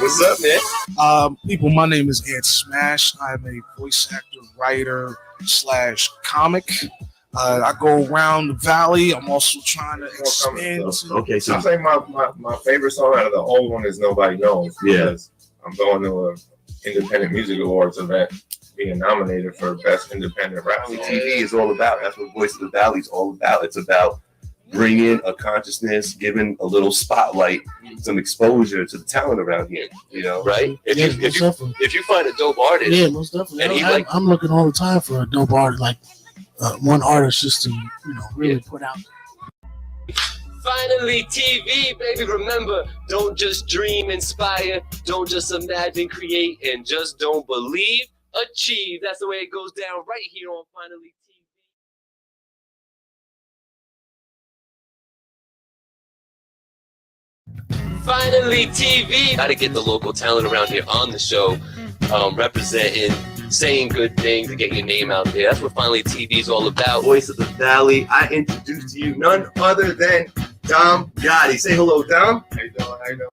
What's up, man? People, my name is Ed Smash. I'm a voice actor, writer / comic. I go around the valley. I'm also trying to expand. Okay, so I say my favorite song out of the old one is Nobody Knows. Because I'm going to an independent music awards event, being nominated for best independent rap song. TV is all about. That's what Voice of the Valley is all about. It's about bringing a consciousness, giving a little spotlight, some exposure to the talent around here. You know, right? If you find a dope artist, yeah, most definitely. And I'm looking all the time for a dope artist, like one artist, just to really put out. Finally TV, baby. Remember, don't just dream, inspire, don't just imagine, create, and just don't believe, achieve. That's the way it goes down right here on Finally TV. Finally TV. Gotta get the local talent around here on the show, representing, saying good things, and get your name out there. That's what Finally TV is all about. Voice of the Valley. I introduce to you none other than Dom Gotti. Say hello, Dom. How you doing? How you doing?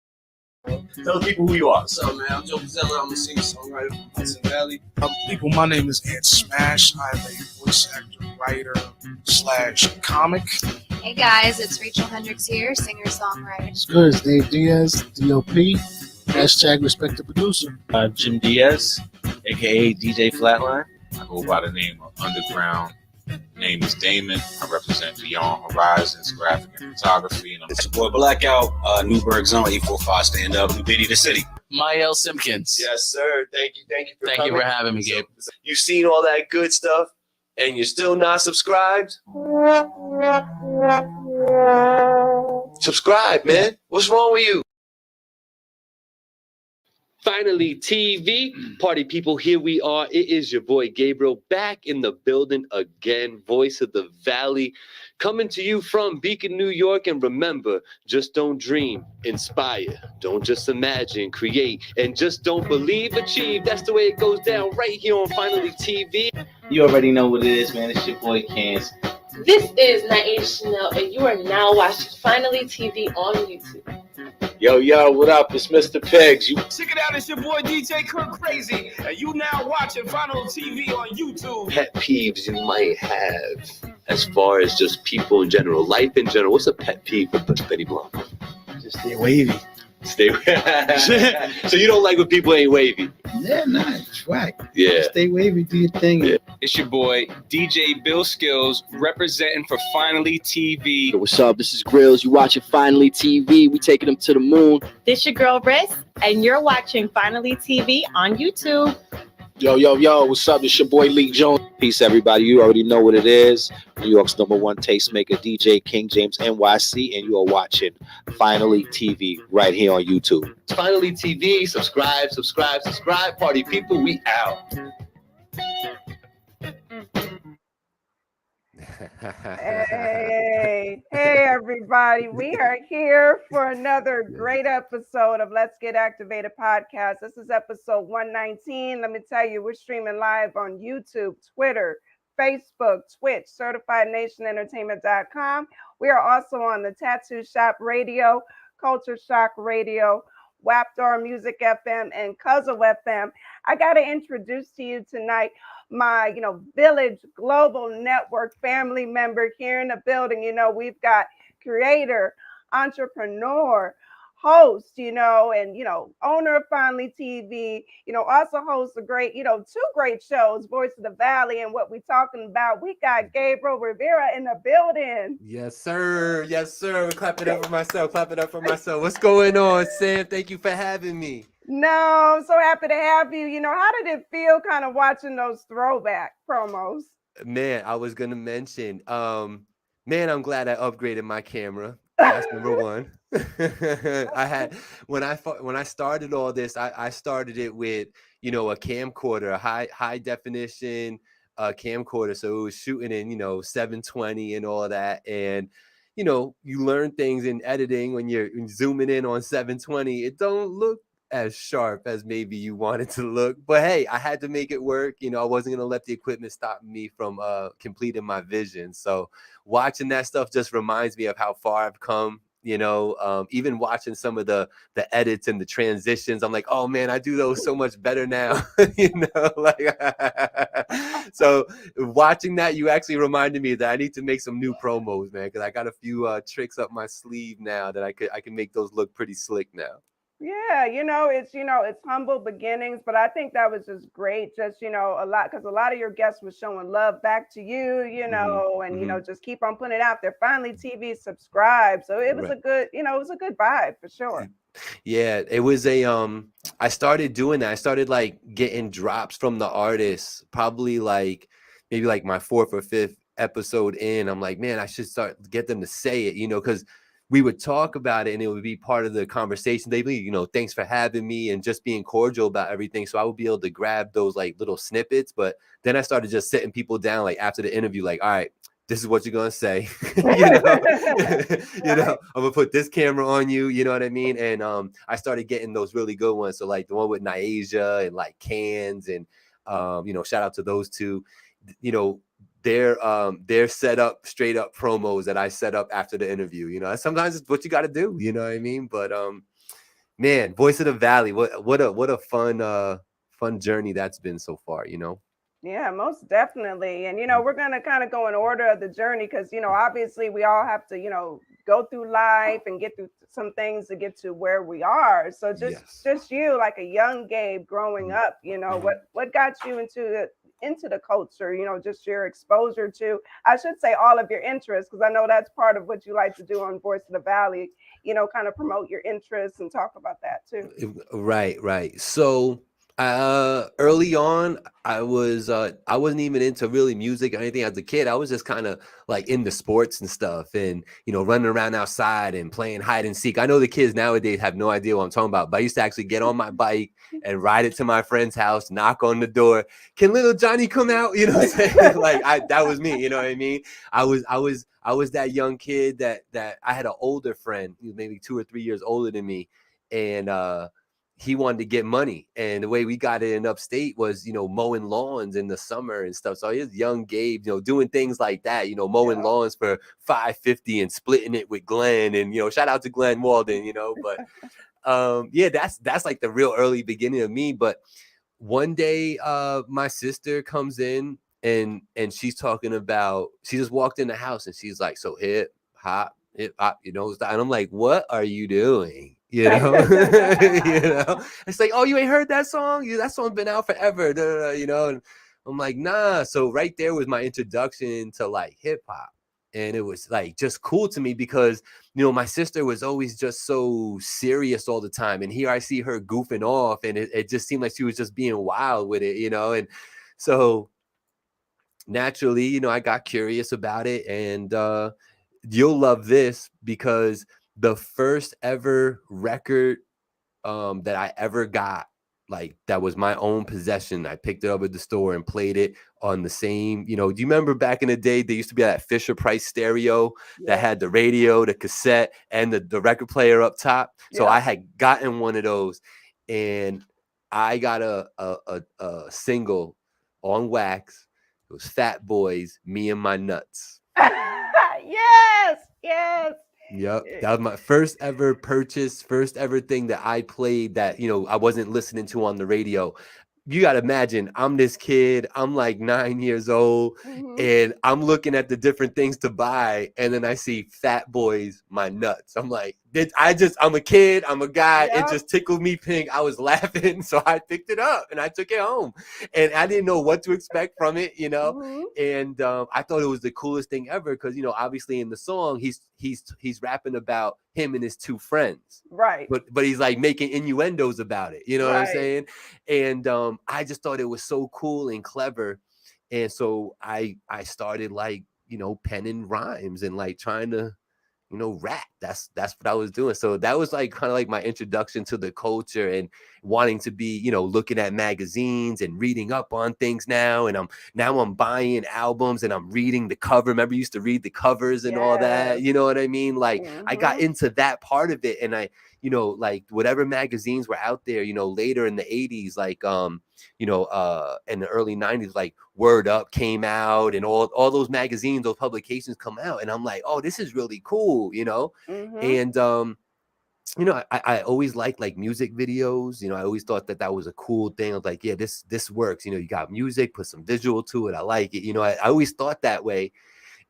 Tell the people who you are. What's up, man? I'm Joe Pizzella. I'm a singer-songwriter from Hudson Valley. People, my name is Ed Smash. I'm a voice actor, writer / comic. Hey guys, it's Rachel Hendricks here, singer-songwriter. It's good. It's Dave Diaz, DOP. Hashtag respect the producer. Jim Diaz, aka DJ Flatline. I go by the name of Underground. Name is Damon. I represent Beyond Horizons Graphic and Photography. And It's your boy Blackout, Newburgh Zone, 845 Stand Up, New Biddy the City. Mael Simpkins. Yes, sir. Thank you for Thank coming. you for having me, Gabe. You've seen all that good stuff, and you're still not subscribed? Subscribe, man. What's wrong with you? Finally TV, party people, here we are. It is your boy Gabriel back in the building again, Voice of the Valley, coming to you from Beacon, New York. And remember, just don't dream, inspire, don't just imagine, create, and just don't believe, achieve. That's the way it goes down right here on Finally TV. You already know what it is, man. It's your boy Cans. This is Naeem Chanel, and you are now watching Finally TV on YouTube. Yo, what up? It's Mr. Pigs. Check it out, it's your boy DJ Kirk Crazy, and you now watching Final TV on YouTube. Pet peeves you might have as far as just people in general, life in general. What's a pet peeve for Betty Blanc? Just stay wavy. So you don't like when people ain't wavy? Yeah, it's right. Yeah. Stay wavy, do your thing. Yeah. It's your boy DJ Bill Skills representing for Finally TV. Yo, what's up? This is Grills. You watching Finally TV. We taking them to the moon. This your girl Briss, and you're watching Finally TV on YouTube. Yo, what's up? It's your boy Lee Jones. Peace, everybody. You already know what it is. New York's #1 tastemaker, DJ King James NYC, and you are watching Finally TV right here on YouTube. Finally TV, subscribe, party people, we out. Hey everybody, we are here for another great episode of Let's Get Activated podcast. This is episode 119. Let me tell you, we're streaming live on YouTube, Twitter, Facebook, Twitch, CertifiedNationEntertainment.com. We are also on the Tattoo Shop Radio, Culture Shock Radio, Wapdar Music FM, and Cuzzle FM. I got to introduce to you tonight my, Village Global Network family member here in the building. We've got creator, entrepreneur, host, and, owner of Finally TV, also hosts a great, 2 great shows, Voice of the Valley and What We Talking About. We got Gabriel Rivera in the building. Yes, sir. Clap it up for myself. What's going on, Sam? Thank you for having me. No, I'm so happy to have you. How did it feel kind of watching those throwback promos? Man, I was going to mention, I'm glad I upgraded my camera. That's number one. When I started all this, I started it with, a camcorder, a high definition camcorder. So it was shooting in, 720 and all that. And, you learn things in editing when you're zooming in on 720. It don't look as sharp as maybe you want it to look, but hey, I had to make it work. I wasn't gonna let the equipment stop me from completing my vision. So watching that stuff just reminds me of how far I've come you know, even watching some of the edits and the transitions, I'm like, oh man, I do those so much better now. You know, like so watching that, you actually reminded me that I need to make some new promos, man, because I got a few tricks up my sleeve now that I can make those look pretty slick now. Yeah, it's humble beginnings, but I think that was just great. Just a lot, because a lot of your guests were showing love back to you, and just keep on putting it out there. Finally, TV subscribe, so it was a good, it was a good vibe for sure. Yeah, it was I started doing that. I started like getting drops from the artists, probably like maybe like my 4th or 5th episode in. I'm like, man, I should get them to say it, because we would talk about it and it would be part of the conversation. They'd be, thanks for having me and just being cordial about everything. So I would be able to grab those like little snippets. But then I started just sitting people down like after the interview, like, all right, this is what you're gonna say. I'm gonna put this camera on you, you know what I mean? And I started getting those really good ones. So like the one with Niasia and like Cans and shout out to those two. They're set up straight up promos that I set up after the interview. Sometimes it's what you got to do. You know what I mean? But man, Voice of the Valley, what a fun journey that's been so far. Yeah, most definitely. And we're gonna kind of go in order of the journey because obviously we all have to go through life and get through some things to get to where we are. So just you, like a young Gabe growing up, what got you into the culture, just your exposure to, I should say, all of your interests, because I know that's part of what you like to do on Voice of the Valley, kind of promote your interests and talk about that too. Right. So early on, I wasn't even into really music or anything as a kid. I was just kind of like into sports and stuff and, running around outside and playing hide and seek. I know the kids nowadays have no idea what I'm talking about, but I used to actually get on my bike and ride it to my friend's house, knock on the door. Can little Johnny come out? You know what I'm saying? Like that was me, you know what I mean? I was that young kid that I had an older friend, maybe 2 or 3 years older than me. And, he wanted to get money, and the way we got it in upstate was, mowing lawns in the summer and stuff. So he was young Gabe, doing things like that, mowing lawns for $5.50 and splitting it with Glenn, and shout out to Glenn Walden, but that's like the real early beginning of me. But one day, my sister comes in and she's talking about, she just walked in the house and she's like, so hip hop, and I'm like, what are you doing? It's like, oh, you ain't heard that song? That song's been out forever, and I'm like, nah. So right there was my introduction to like hip hop, and it was like just cool to me because my sister was always just so serious all the time, and here I see her goofing off, and it just seemed like she was just being wild with it, and so naturally, I got curious about it, and you'll love this because the first ever record that I ever got, like that was my own possession. I picked it up at the store and played it on the same, do you remember back in the day, there used to be that Fisher Price stereo that had the radio, the cassette, and the record player up top. So I had gotten one of those, and I got a single on wax. It was Fat Boys, Me and My Nuts. Yes. Yep, that was my first ever purchase, first ever thing that I played that I wasn't listening to on the radio. You got to imagine, I'm this kid, I'm like 9 years old, and I'm looking at the different things to buy, and then I see Fat Boys, My Nuts. I'm like, I'm a kid, I'm a guy, it just tickled me pink. I was laughing, so I picked it up and I took it home, and I didn't know what to expect from it, and I thought it was the coolest thing ever because obviously in the song he's rapping about him and his two friends, right? But he's like making innuendos about it, what I'm saying? And I just thought it was so cool and clever, and so I started like penning rhymes and like trying to rap. That's what I was doing. So that was like kind of like my introduction to the culture and wanting to be, looking at magazines and reading up on things now. And I'm buying albums and I'm reading the cover. Remember, you used to read the covers and all that. You know what I mean? Like I got into that part of it, and I you know, like whatever magazines were out there, you know, later in the 80s, like you know, in the early 90s, like Word Up came out, and all those magazines, those publications come out, and I'm like, oh, this is really cool, you know. And you know, I always liked like music videos. You know, I always thought that was a cool thing. I was like, yeah, this works. You know, you got music, put some visual to it. I like it. You know, I always thought that way.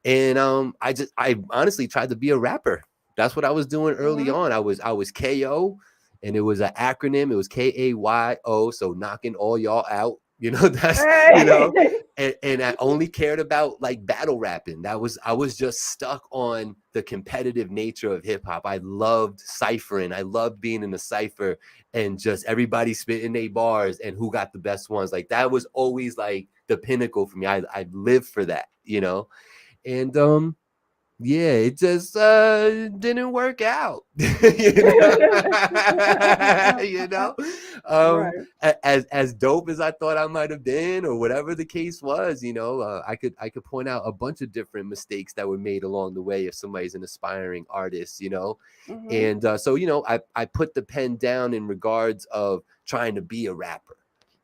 And I honestly tried to be a rapper. That's what I was doing early on. I was KO, and it was an acronym. It was KAYO. So knocking all y'all out. You know, that's, you know, and I only cared about like battle rapping. I was just stuck on the competitive nature of hip hop. I loved ciphering. I loved being in a cipher and just everybody spitting their bars and who got the best ones. Like that was always like the pinnacle for me. I lived for that, you know. And yeah, it just didn't work out. You know? You know? As dope as I thought I might have been, or whatever the case was, you know, I could point out a bunch of different mistakes that were made along the way if somebody's an aspiring artist, you know. And so, you know, I put the pen down in regards of trying to be a rapper,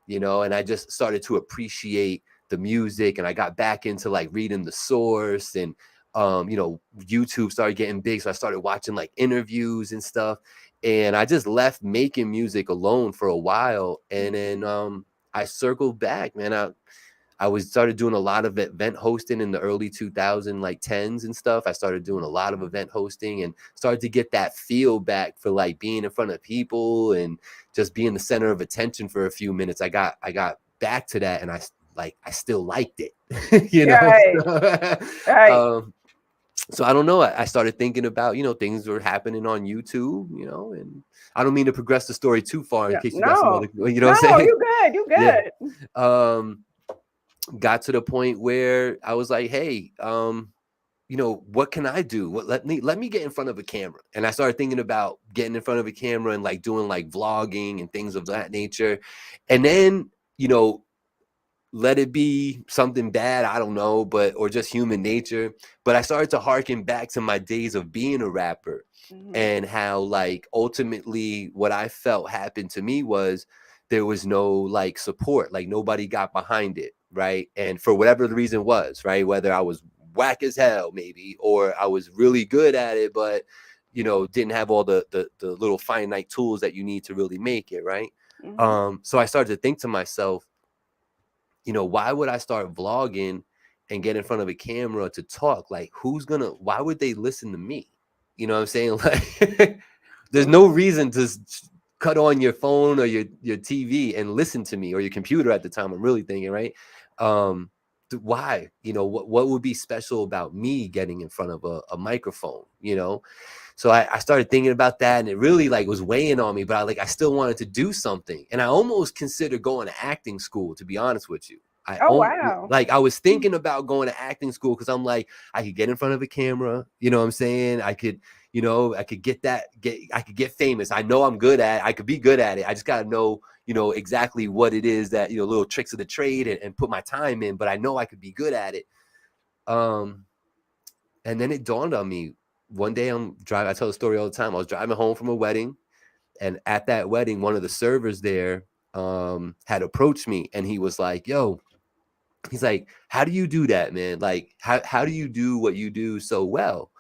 you know, and I just started to appreciate the music, and I got back into like reading the source, and you know, YouTube started getting big, so I started watching like interviews and stuff, and I just left making music alone for a while, and then I circled back, man. I started doing a lot of event hosting in the early 2000 like 10s and stuff. I started doing a lot of event hosting and started to get that feel back for like being in front of people and just being the center of attention for a few minutes. I got back to that, and I still liked it, you know. So I don't know. I started thinking about, you know, things were happening on YouTube, you know, and I don't mean to progress the story too far in case you got some other, you know what I'm saying? You good. Yeah. Got to the point where I was like, hey, you know, what can I do? Let me get in front of a camera. And I started thinking about getting in front of a camera and like doing like vlogging and things of that nature. And then, you know, let it be something bad, I don't know, or just human nature. But I started to harken back to my days of being a rapper and how like ultimately what I felt happened to me was there was no like support, like nobody got behind it, right? And for whatever the reason was, right? Whether I was whack as hell maybe, or I was really good at it, but you know, didn't have all the little finite tools that you need to really make it, right? So I started to think to myself, you know, why would I start vlogging and get in front of a camera to talk? Like, why would they listen to me? You know what I'm saying? Like, there's no reason to cut on your phone or your TV and listen to me, or your computer at the time. I'm really thinking, right? Why? You know, what would be special about me getting in front of a microphone, you know? So I started thinking about that, and it really like was weighing on me, but I still wanted to do something. And I almost considered going to acting school, to be honest with you. Wow. Like I was thinking about going to acting school because I'm like, I could get in front of a camera, you know what I'm saying? I could, you know, I could I could get famous. I know I'm good at it. I could be good at it. I just got to know, you know, exactly what it is that, you know, little tricks of the trade and put my time in, but I know I could be good at it. And then it dawned on me. One day I'm driving, I tell the story all the time. I was driving home from a wedding, and at that wedding, one of the servers there had approached me, and he was like, yo, he's like, how do you do that, man? Like, how do you do what you do so well?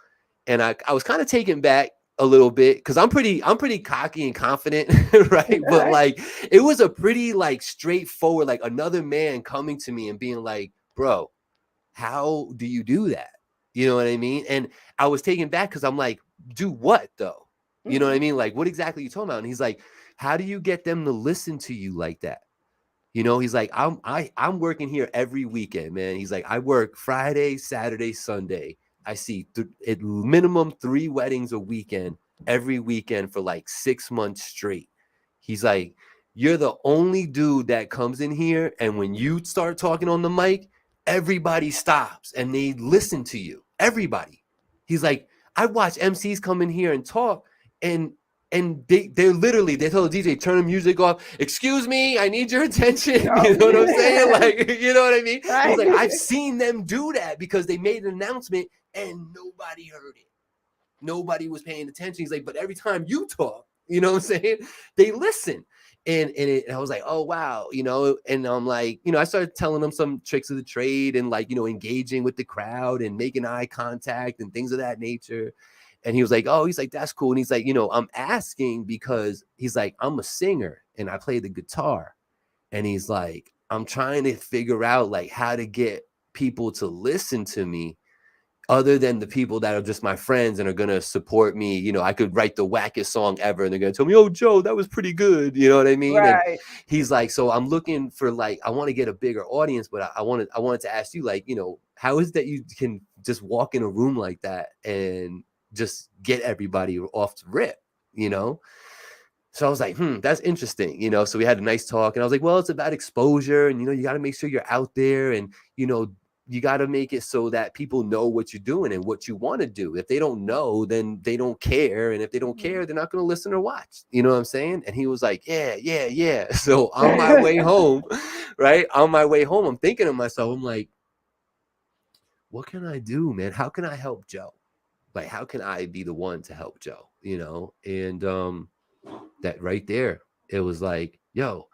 And I was kind of taken back a little bit because I'm pretty cocky and confident, right? But like, it was a pretty like straightforward, like another man coming to me and being like, bro, how do you do that? You know what I mean? And I was taken back because I'm like, do what though? You know what I mean? Like, what exactly are you talking about? And he's like, how do you get them to listen to you like that? You know, he's like, I'm working here every weekend, man. He's like, I work Friday, Saturday, Sunday. I see at minimum 3 weddings a weekend, every weekend for like 6 months straight. He's like, you're the only dude that comes in here, and when you start talking on the mic, everybody stops and they listen to you. Everybody. He's like, I watch MCs come in here and talk, and they tell the DJ, turn the music off. Excuse me, I need your attention. You know what I'm saying? Like, you know what I mean? Right. He's like, I've seen them do that because they made an announcement and nobody heard it. Nobody was paying attention. He's like, but every time you talk, You know what I'm saying? They listen. And I was like, oh, wow, you know, and I'm like, you know, I started telling them some tricks of the trade and like, you know, engaging with the crowd and making eye contact and things of that nature. And he was like, oh, he's like, that's cool. And he's like, you know, I'm asking because he's like, I'm a singer and I play the guitar. And he's like, I'm trying to figure out like how to get people to listen to me other than the people that are just my friends and are going to support me. You know, I could write the wackest song ever and they're going to tell me, oh, Joe, that was pretty good. You know what I mean? Right. And he's like, so I'm looking for like, I want to get a bigger audience, but I wanted to ask you, like, you know, how is that you can just walk in a room like that and just get everybody off the rip, you know? So I was like, that's interesting, you know? So we had a nice talk and I was like, well, it's about exposure and, you know, you got to make sure you're out there and, you know, you got to make it so that people know what you're doing and what you want to do. If they don't know, then they don't care. And if they don't care, they're not going to listen or watch. You know what I'm saying? And he was like, yeah. So on my way home, right? On my way home, I'm thinking to myself, I'm like, what can I do, man? How can I help Joe? Like, how can I be the one to help Joe? You know? And that right there, it was like, yo,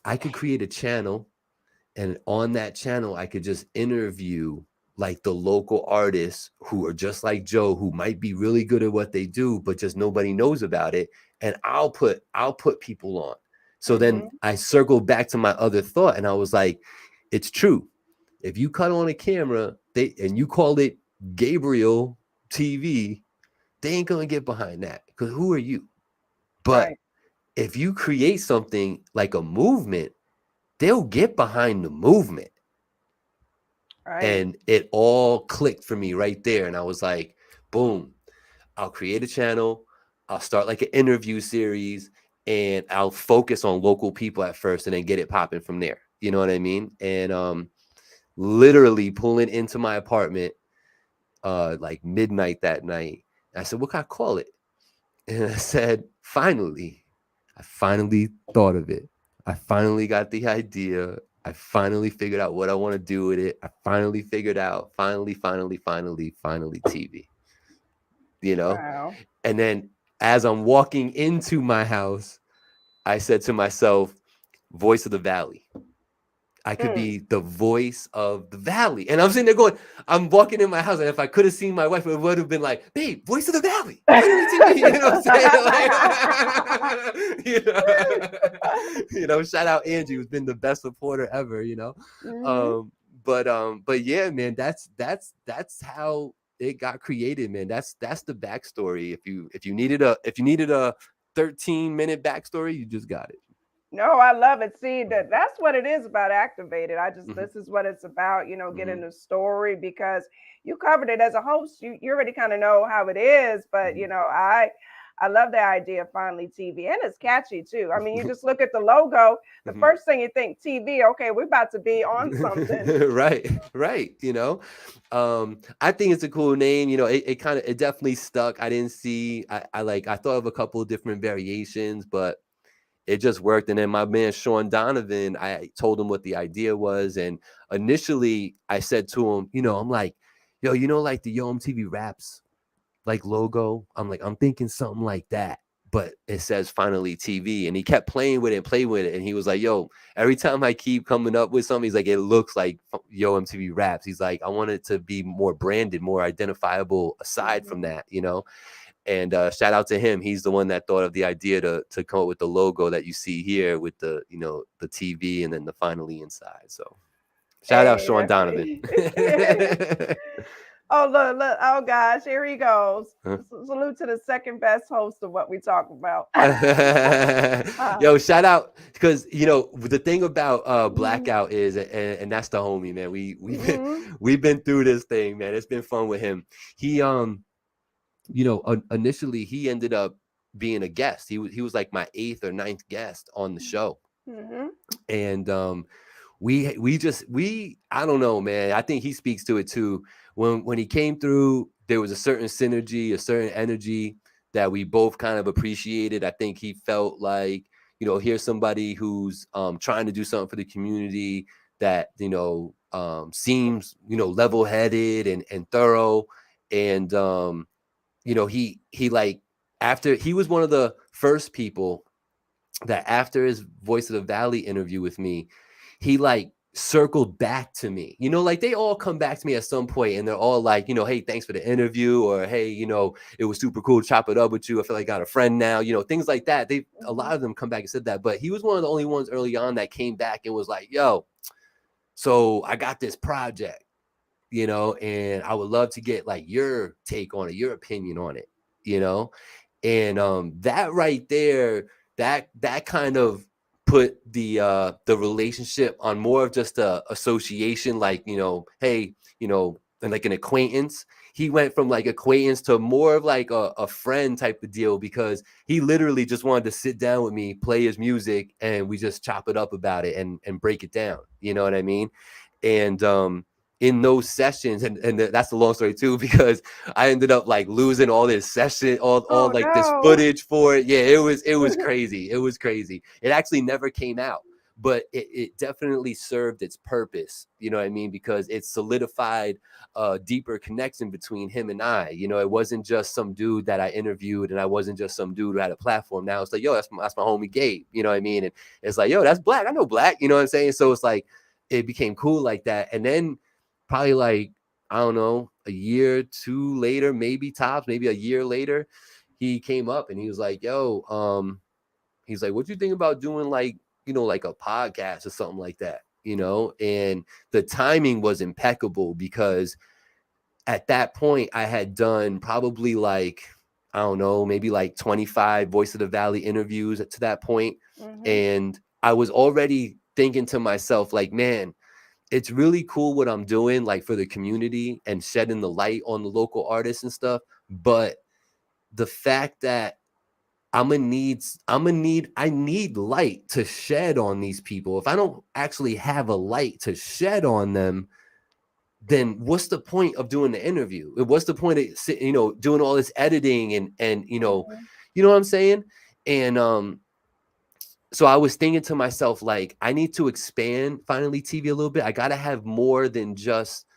I could create a channel. And on that channel, I could just interview like the local artists who are just like Joe, who might be really good at what they do, but just nobody knows about it. And I'll put people on. So then I circled back to my other thought and I was like, it's true. If you cut on a camera and you call it Gabriel TV, they ain't going to get behind that because who are you? But if you create something like a movement, they'll get behind the movement. Right. And it all clicked for me right there. And I was like, boom, I'll create a channel. I'll start like an interview series and I'll focus on local people at first and then get it popping from there. You know what I mean? And literally pulling into my apartment like midnight that night. I said, what can I call it? And I said, finally, I finally thought of it. I finally got the idea. I finally figured out what I want to do with it. I finally figured out, finally TV, you know? Wow. And then as I'm walking into my house, I said to myself, voice of the valley. I could be the voice of the valley. And I'm sitting there going, I'm walking in my house. And if I could have seen my wife, it would have been like, babe, voice of the valley. You know what I'm saying? Like, you know, shout out Angie, who's been the best supporter ever, you know? But yeah, man, that's how it got created, man. That's the backstory. If you needed a 13-minute backstory, you just got it. No, I love it. See, that's what it is about Activated. This is what it's about, you know, getting the story, because you covered it as a host. You already kind of know how it is, but you know, I love the idea of Finally TV, and it's catchy too. I mean, you just look at the logo, the first thing you think TV, okay, we're about to be on something. Right. You know, I think it's a cool name. You know, it definitely stuck. I didn't see, I thought of a couple of different variations, but it just worked. And then my man, Sean Donovan, I told him what the idea was. And initially I said to him, you know, I'm like, yo, you know, like the Yo MTV Raps, like logo. I'm like, I'm thinking something like that, but it says Finally TV. And he kept playing with it. And he was like, yo, every time I keep coming up with something, he's like, it looks like Yo MTV Raps. He's like, I want it to be more branded, more identifiable aside from that, you know? And shout out to him. He's the one that thought of the idea to come up with the logo that you see here with the, you know, the TV and then the Finally inside. So shout out Sean Donovan. Oh, look. Oh, gosh. Here he goes. Salute to the second best host of what we talk about. Yo, shout out. Because, you know, the thing about Blackout is, and that's the homie, man. We've been through this thing, man. It's been fun with him. He, you know, initially he ended up being a guest. He was like my 8th or 9th guest on the show. And I don't know, man. I think he speaks to it too. When he came through, there was a certain synergy, a certain energy that we both kind of appreciated. I think he felt like, you know, here's somebody who's trying to do something for the community that, you know, seems, you know, level-headed and thorough. And you know, he like after he was one of the first people that after his Voice of the Valley interview with me, he like circled back to me. You know, like they all come back to me at some point and they're all like, you know, hey, thanks for the interview, or hey, you know, it was super cool to chop it up with you. I feel like I got a friend now, you know, things like that. A lot of them come back and said that, but he was one of the only ones early on that came back and was like, yo, so I got this project, you know, and I would love to get like your take on it, your opinion on it, you know. And that right there, that kind of put the relationship on more of just a association, like, you know, hey, you know, and like an acquaintance. He went from like acquaintance to more of like a friend type of deal, because he literally just wanted to sit down with me, play his music, and we just chop it up about it and break it down. You know what I mean? And in those sessions, and that's the long story too, because I ended up like losing all this session, all like this footage for it. Yeah, it was crazy. It was crazy. It actually never came out, but it definitely served its purpose. You know what I mean? Because it solidified a deeper connection between him and I. You know, it wasn't just some dude that I interviewed, and I wasn't just some dude who had a platform. Now it's like, yo, that's my homie Gabe. You know what I mean? And it's like, yo, that's Black. I know Black. You know what I'm saying? So it's like, it became cool like that. And then probably like, I don't know, a year or two later, maybe tops, maybe a year later, he came up and he was like, yo, he's like, what you think about doing like, you know, like a podcast or something like that, you know? And the timing was impeccable, because at that point I had done probably like, I don't know, maybe like 25 Voice of the Valley interviews to that point. And I was already thinking to myself, like, man, it's really cool what I'm doing, like for the community and shedding the light on the local artists and stuff. But the fact that I need light to shed on these people. If I don't actually have a light to shed on them, then what's the point of doing the interview? What's the point of, you know, doing all this editing and you know what I'm saying? And so I was thinking to myself, like, I need to expand Finally TV a little bit. I got to have more than just,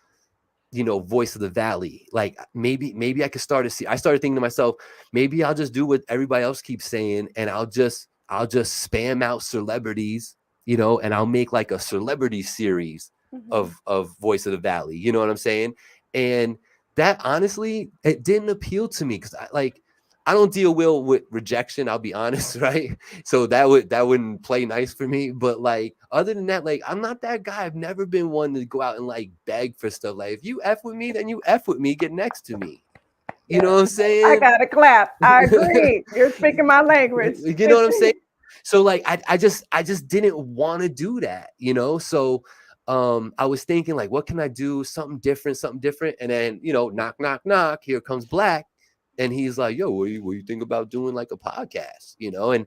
you know, Voice of the Valley. Like maybe I could start to see. I started thinking to myself, maybe I'll just do what everybody else keeps saying, and I'll just spam out celebrities, you know, and I'll make like a celebrity series of Voice of the Valley. You know what I'm saying? And that honestly, it didn't appeal to me, because I don't deal well with rejection, I'll be honest, right? So that wouldn't play nice for me. But like, other than that, like, I'm not that guy. I've never been one to go out and like beg for stuff. Like, if you F with me, then you F with me, get next to me. You know what I'm saying? I gotta clap. I agree. You're speaking my language. You know what I'm saying? So like, I just didn't want to do that, you know? So I was thinking like, what can I do? Something different. And then, you know, knock, knock, knock, here comes Black. And he's like, yo, what do you think about doing like a podcast? You know, and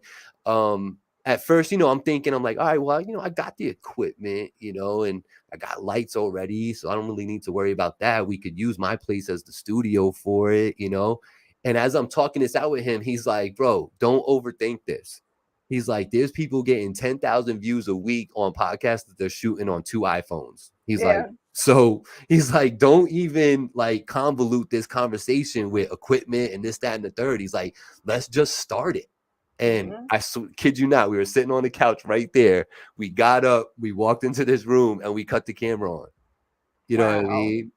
at first, you know, I'm like, all right, well, you know, I got the equipment, you know, and I got lights already, so I don't really need to worry about that. We could use my place as the studio for it, you know. And as I'm talking this out with him, he's like, bro, don't overthink this. He's like, there's people getting 10,000 views a week on podcasts that they're shooting on 2 iPhones. He's like, so he's like, don't even like convolute this conversation with equipment and this, that, and the third. He's like, let's just start it. And I kid you not, we were sitting on the couch right there. We got up, we walked into this room, and we cut the camera on. You know what I mean?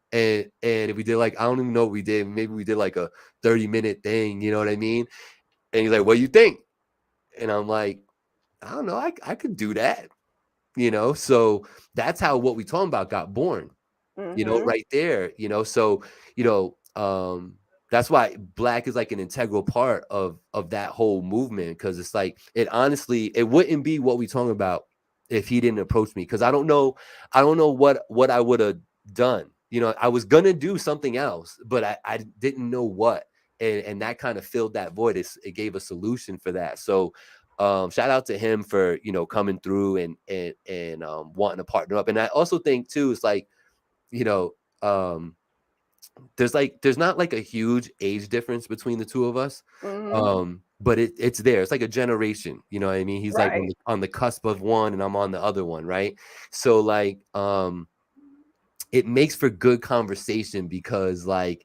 And we did like, I don't even know what we did. Maybe we did like a 30-minute thing. You know what I mean? And he's like, what do you think? And I'm like, I don't know. I could do that. You know, so that's how What We Talking About got born, you know, right there, you know. So, you know, that's why Black is like an integral part of that whole movement, because it's like, it honestly, it wouldn't be What We Talking About if he didn't approach me, because I don't know what I would have done. You know, I was gonna do something else, but I didn't know what, and that kind of filled that void. It gave a solution for that. So shout out to him for, you know, coming through and wanting to partner up. And I also think too, it's like, you know, there's not like a huge age difference between the two of us. But it's there. It's like a generation, you know what I mean? He's like on the cusp of one and I'm on the other one, right? So like it makes for good conversation, because like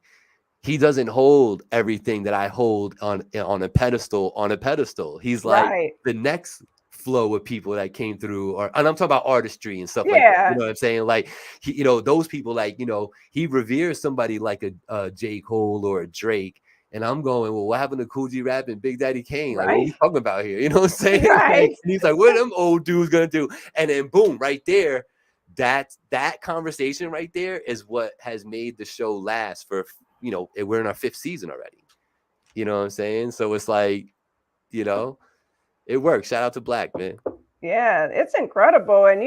he doesn't hold everything that I hold on a pedestal. He's like Right. the next flow of people that came through, and I'm talking about artistry and stuff like that. Yeah. You know what I'm saying? Like, he, those people, like, he reveres somebody like a J. Cole or a Drake. And I'm going, well, what happened to Cool G Rap and Big Daddy Kane? Like, what are we talking about here? You know what I'm saying? Right. Like, and he's like, what are them old dudes gonna do? And then boom, right there, that conversation right there is what has made the show last for, we're in our 5th season already. You know what I'm saying? So it's like, it works. Shout out to Black, man. Yeah, it's incredible. And,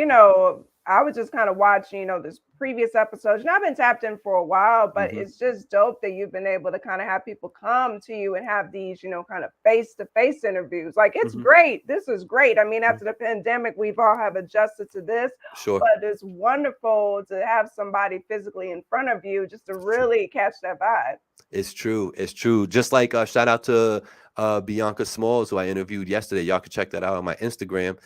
I was just kind of watching, this previous episodes. I've been tapped in for a while, but it's just dope that you've been able to kind of have people come to you and have these, kind of face-to-face interviews. Like, it's great. This is great. I mean, after the pandemic, we've all have adjusted to this. Sure. But it's wonderful to have somebody physically in front of you just to really catch that vibe. It's true. It's true. Just like shout out to Bianca Smalls, who I interviewed yesterday. Y'all can check that out on my Instagram.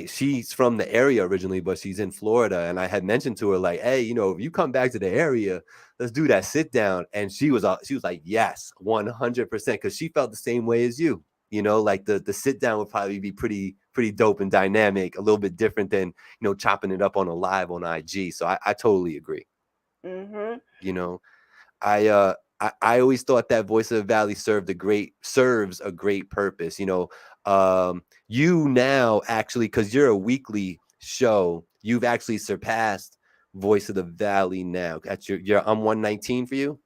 She's from the area originally, but she's in Florida. And I had mentioned to her, like, hey, if you come back to the area, let's do that sit down. And she was like, yes, 100%. Because she felt the same way as you. Like the sit down would probably be pretty dope and dynamic, a little bit different than, chopping it up on a live on IG. So I totally agree. I always thought that Voice of the Valley serves a great purpose. You now actually, because you're a weekly show, you've actually surpassed Voice of the Valley now. I'm 119 for you.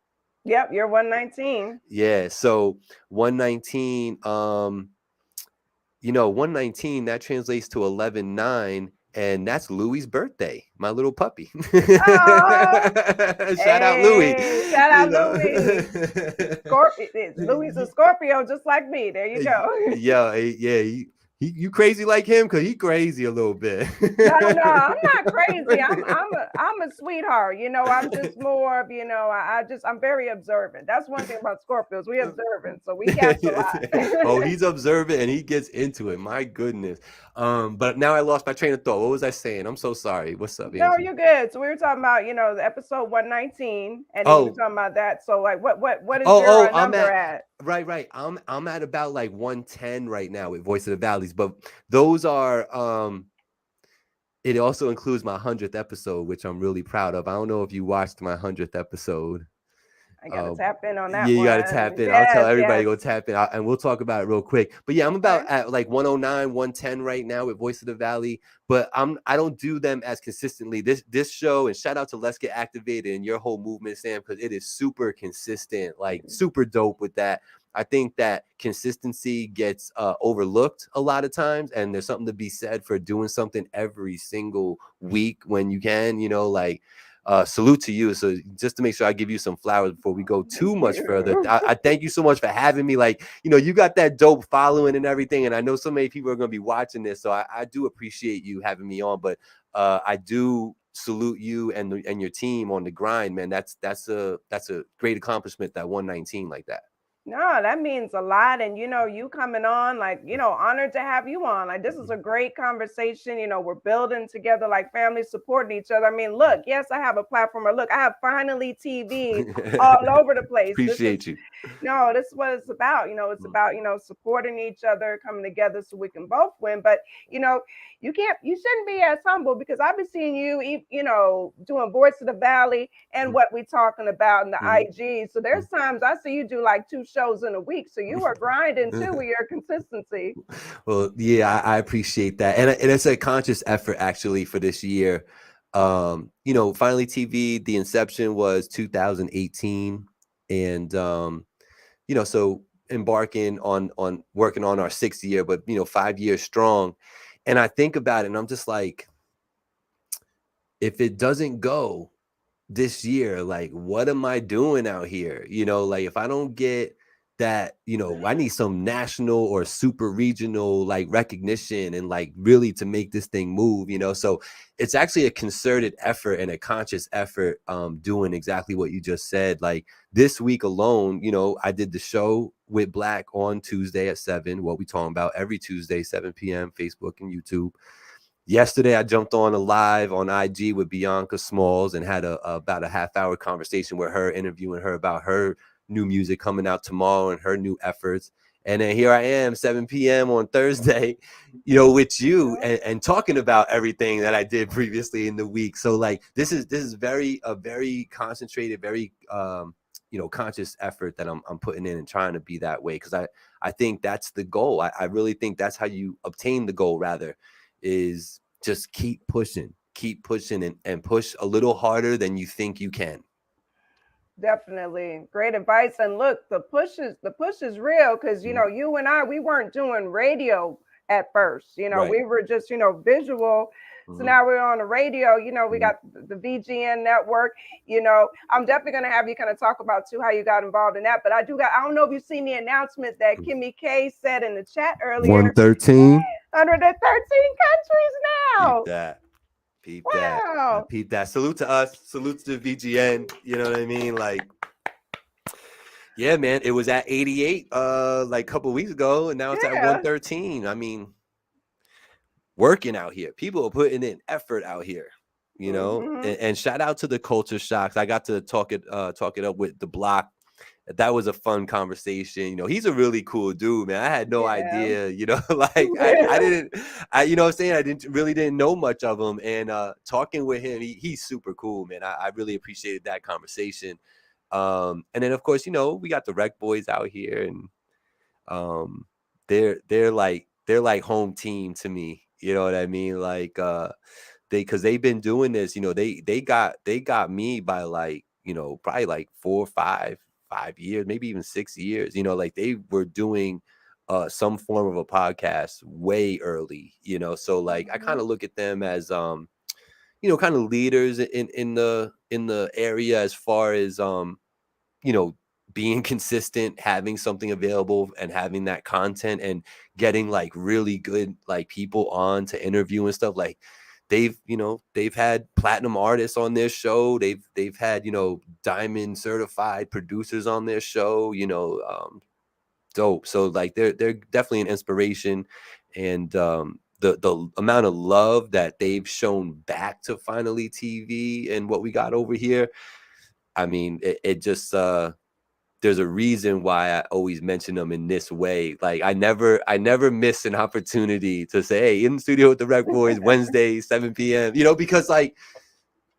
Yep, you're 119. Yeah, so 119. 119 that translates to 11/9. And that's Louie's birthday, my little puppy. Shout out Louie. Shout out Louie. Louie's a Scorpio, just like me. There you go. Yeah. You crazy like him? Cause he crazy a little bit. No, I'm not crazy. I'm a sweetheart. I'm just more of, I'm very observant. That's one thing about Scorpios. We observant, so we catch a lot. Oh, he's observant and he gets into it. My goodness. But now I lost my train of thought. What was I saying? I'm so sorry. What's up? No, you're good. So we were talking about, the episode 119, and we were talking about that. So like, what is your number at? Right. I'm at about like 110 right now with Voice of the Valleys, but those are it also includes my 100th episode, which I'm really proud of. I don't know if you watched my 100th episode. I gotta tap in on that. Yeah, you gotta tap in. I'll tell everybody go tap in, and we'll talk about it real quick. But yeah, I'm about at like 109, 110 right now with Voice of the Valley. But I don't do them as consistently. This show, and shout out to Let's Get Activated and your whole movement, Sam, because it is super consistent, like super dope with that. I think that consistency gets overlooked a lot of times, and there's something to be said for doing something every single week when you can, salute to you. So just to make sure I give you some flowers before we go too much further, I thank you so much for having me. Like, you got that dope following and everything, and I know so many people are going to be watching this, so I do appreciate you having me on. But I do salute you and your team on the grind, man. That's a great accomplishment, that 119 like that. No, that means a lot. And, you coming on, like, honored to have you on. Like, this is a great conversation. We're building together like family, supporting each other. I mean, look, yes, I have a platform. Or look, I have Finally TV all over the place. Appreciate you. No, this is what it's about. It's about, supporting each other, coming together so we can both win. But, you shouldn't be as humble, because I've been seeing you, doing Voice of the Valley and what we're talking about in the IG. So there's times I see you do like 2 shows in a week. So you are grinding too with your consistency. Well, yeah, I appreciate that. And it's a conscious effort actually for this year. Finally TV, the inception was 2018. And, so embarking on working on our 6th year, but, 5 years strong. And I think about it and I'm just like, if it doesn't go this year, like, what am I doing out here? Like, if I don't get that, I need some national or super regional like recognition and like really to make this thing move, so it's actually a concerted effort and a conscious effort doing exactly what you just said. Like this week alone, I did the show with Black on Tuesday at 7, what we talking about every Tuesday, 7 p.m. Facebook and YouTube. Yesterday, I jumped on a live on IG with Bianca Smalls and had about a half-hour conversation with her, interviewing her about her new music coming out tomorrow and her new efforts. And then here I am, 7 p.m. on Thursday, with you and talking about everything that I did previously in the week. So like this is a very concentrated, very conscious effort that I'm putting in and trying to be that way, because I think that's the goal. I really think that's how you obtain the goal, rather, is just keep pushing and push a little harder than you think you can. Definitely great advice. And look, the push is real, because you and I, we weren't doing radio at first. Right. We were just visual. So now we're on the radio. We got the VGN network. I'm definitely going to have you kind of talk about too how you got involved in that. But I don't know if you've seen the announcement that Kimmy K said in the chat earlier. 113. 113 countries now. Peep that. Peep that. Salute to us. Salute to VGN. You know what I mean? Like, yeah, man. It was at 88 like a couple of weeks ago, and now it's at 113. I mean, working out here. People are putting in effort out here. And shout out to the Culture Shocks. I got to talk it up with the Block. That was a fun conversation. He's a really cool dude, man. I had no idea, like I didn't, you know what I'm saying? I didn't know much of him, and talking with him, he's super cool, man. I really appreciated that conversation. And then of course, we got the Rec Boys out here, and they're like home team to me. You know what I mean? Like because they've been doing this, they got me by like, probably like 4 or 5 years, maybe even 6 years. Like they were doing some form of a podcast way early. So like I kind of look at them as kind of leaders in the area, as far as being consistent, having something available, and having that content, and getting like really good like people on to interview and stuff. Like they've had platinum artists on their show. They've had diamond certified producers on their show. Dope. So like they're definitely an inspiration, and the amount of love that they've shown back to Finally TV and what we got over here. I mean, it just there's a reason why I always mention them in this way. Like I never miss an opportunity to say, hey, in the studio with the Rec Boys, Wednesday, 7 p.m. Because like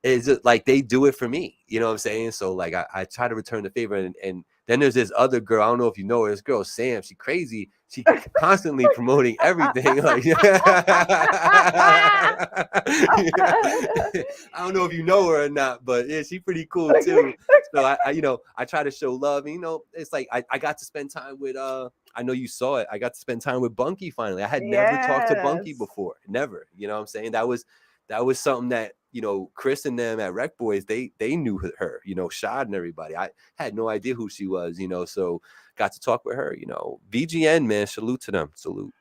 it's just, like they do it for me. You know what I'm saying? So like I try to return the favor, and then there's this other girl. I don't know if you know her. This girl Sam. She crazy. She constantly promoting everything. Like I don't know if you know her or not, but yeah, she's pretty cool too. So I try to show love. And, it's like I got to spend time with I know you saw it. I got to spend time with Bunky finally. I had never talked to Bunky before. Never. You know what I'm saying? That was something that Chris and them at Rec Boys, they knew her, Shad and everybody. I had no idea who she was, so got to talk with her. VGN, man, salute to them. Salute.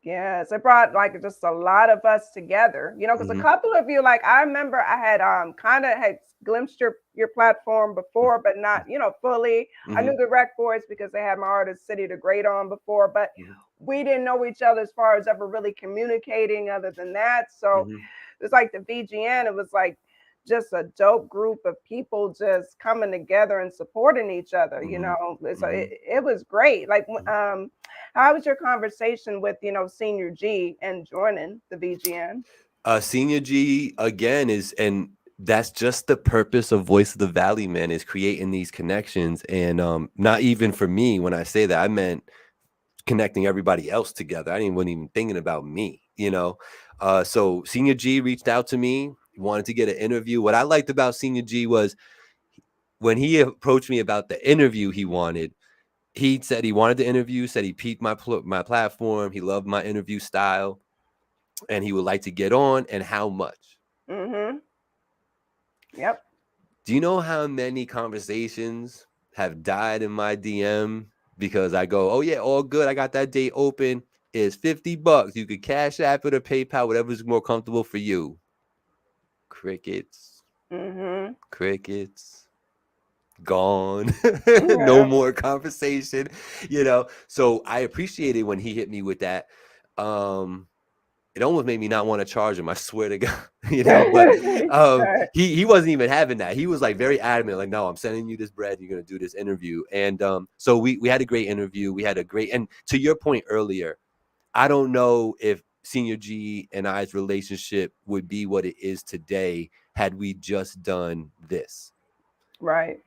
Yes, it brought like just a lot of us together, because a couple of you, like I remember I had kind of had glimpsed your platform before, but not fully. I knew the Rec Boys because they had my artist City the Great on before, but we didn't know each other as far as ever really communicating other than that. So it's like the VGN, it was like just a dope group of people just coming together and supporting each other. It was great. Like how was your conversation with Senior G and joining the VGN? Senior G again and that's just the purpose of Voice of the Valley, man, is creating these connections. And not even for me, when I say that, I meant connecting everybody else together. I wasn't even thinking about me, so Senior G reached out to me, wanted to get an interview. What I liked about Senior G was when he approached me about the interview he wanted, he said he wanted the interview, said he peeped my platform, he loved my interview style, and he would like to get on, and how much. Yep. Do you know how many conversations have died in my DM because I go, oh yeah, all good, I got that date open, it's $50. You could Cash App it or PayPal, whatever's more comfortable for you. Crickets. Crickets. Gone. No more conversation. So I appreciated when he hit me with that. And it almost made me not want to charge him. I swear to God, you know. But he wasn't even having that. He was like very adamant, like, no, I'm sending you this bread. You're gonna do this interview. And so we had a great interview. We had a great, and to your point earlier, I don't know if Senior G and I's relationship would be what it is today had we just done this. Right.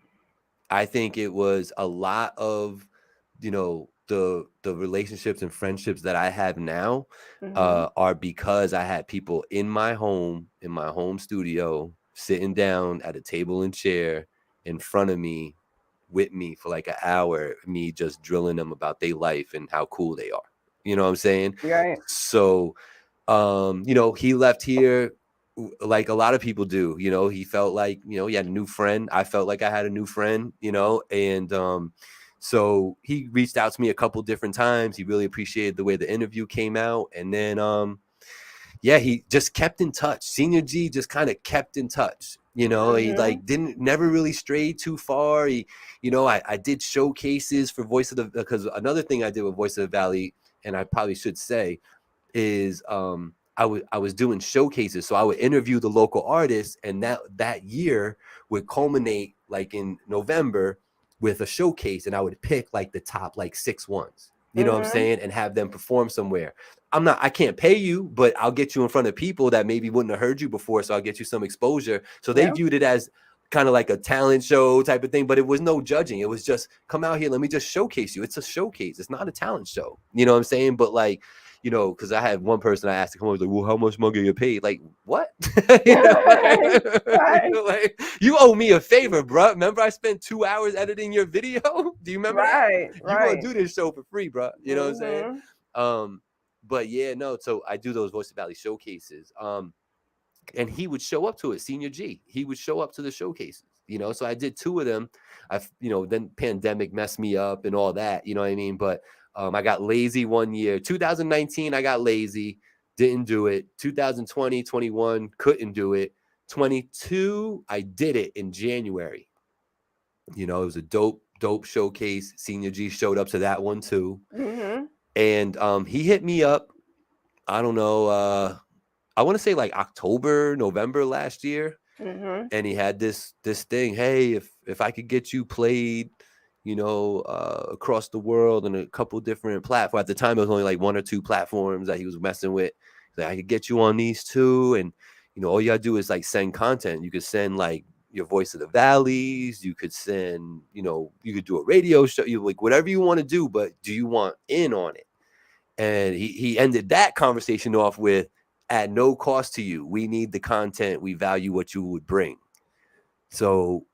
I think it was a lot of, you know, the relationships and friendships that I have now are because I had people in my home studio, sitting down at a table and chair in front of me, with me for like an hour, me just drilling them about their life and how cool they are. You know what I'm saying? Right. So, you know, he left here like a lot of people do. You know, he felt like, you know, he had a new friend. I felt like I had a new friend, you know, and so he reached out to me a couple different times. He really appreciated the way the interview came out. And then, yeah, he just kept in touch. Senior G just kind of kept in touch. You know, he like never really strayed too far. He, you know, I did showcases for Voice of the, because another thing I did with Voice of the Valley, and I probably should say, is I was doing showcases. So I would interview the local artists, and that year would culminate like in November with a showcase, and I would pick like the top like 6 ones. You know what I'm saying? And have them perform somewhere. I can't pay you, but I'll get you in front of people that maybe wouldn't have heard you before. So I'll get you some exposure. So they viewed it as kind of like a talent show type of thing, but it was no judging. It was just, come out here, let me just showcase you. It's a showcase. It's not a talent show. You know what I'm saying? But like, you know, because I had one person I asked to come over, like, well, how much money you paid? Like, what? You know, you know, like, you owe me a favor, bro. Remember I spent 2 hours editing your video? Do you remember that? You gonna do this show for free, bro. You know what I'm saying? But yeah, no, so I do those Voice of Valley showcases. And he would show up to it, Senior G. He would show up to the showcases, you know. So I did 2 of them. You know, then pandemic messed me up and all that, you know what I mean? But I got lazy one year. 2019, I got lazy, didn't do it. 2020, 21, couldn't do it. 22, I did it in January. You know, it was a dope showcase. Senior G showed up to that one too. And he hit me up, I don't know, I want to say like October, November last year. And he had this thing, hey, if I could get you played, you know, across the world on a couple different platforms. At the time, it was only like 1 or 2 platforms that he was messing with. Like, I could get you on these 2. And, you know, all you gotta do is like send content. You could send like your Voice of the Valleys. You could send, you know, you could do a radio show. You like whatever you want to do, but do you want in on it? And he ended that conversation off with, at no cost to you. We need the content. We value what you would bring. So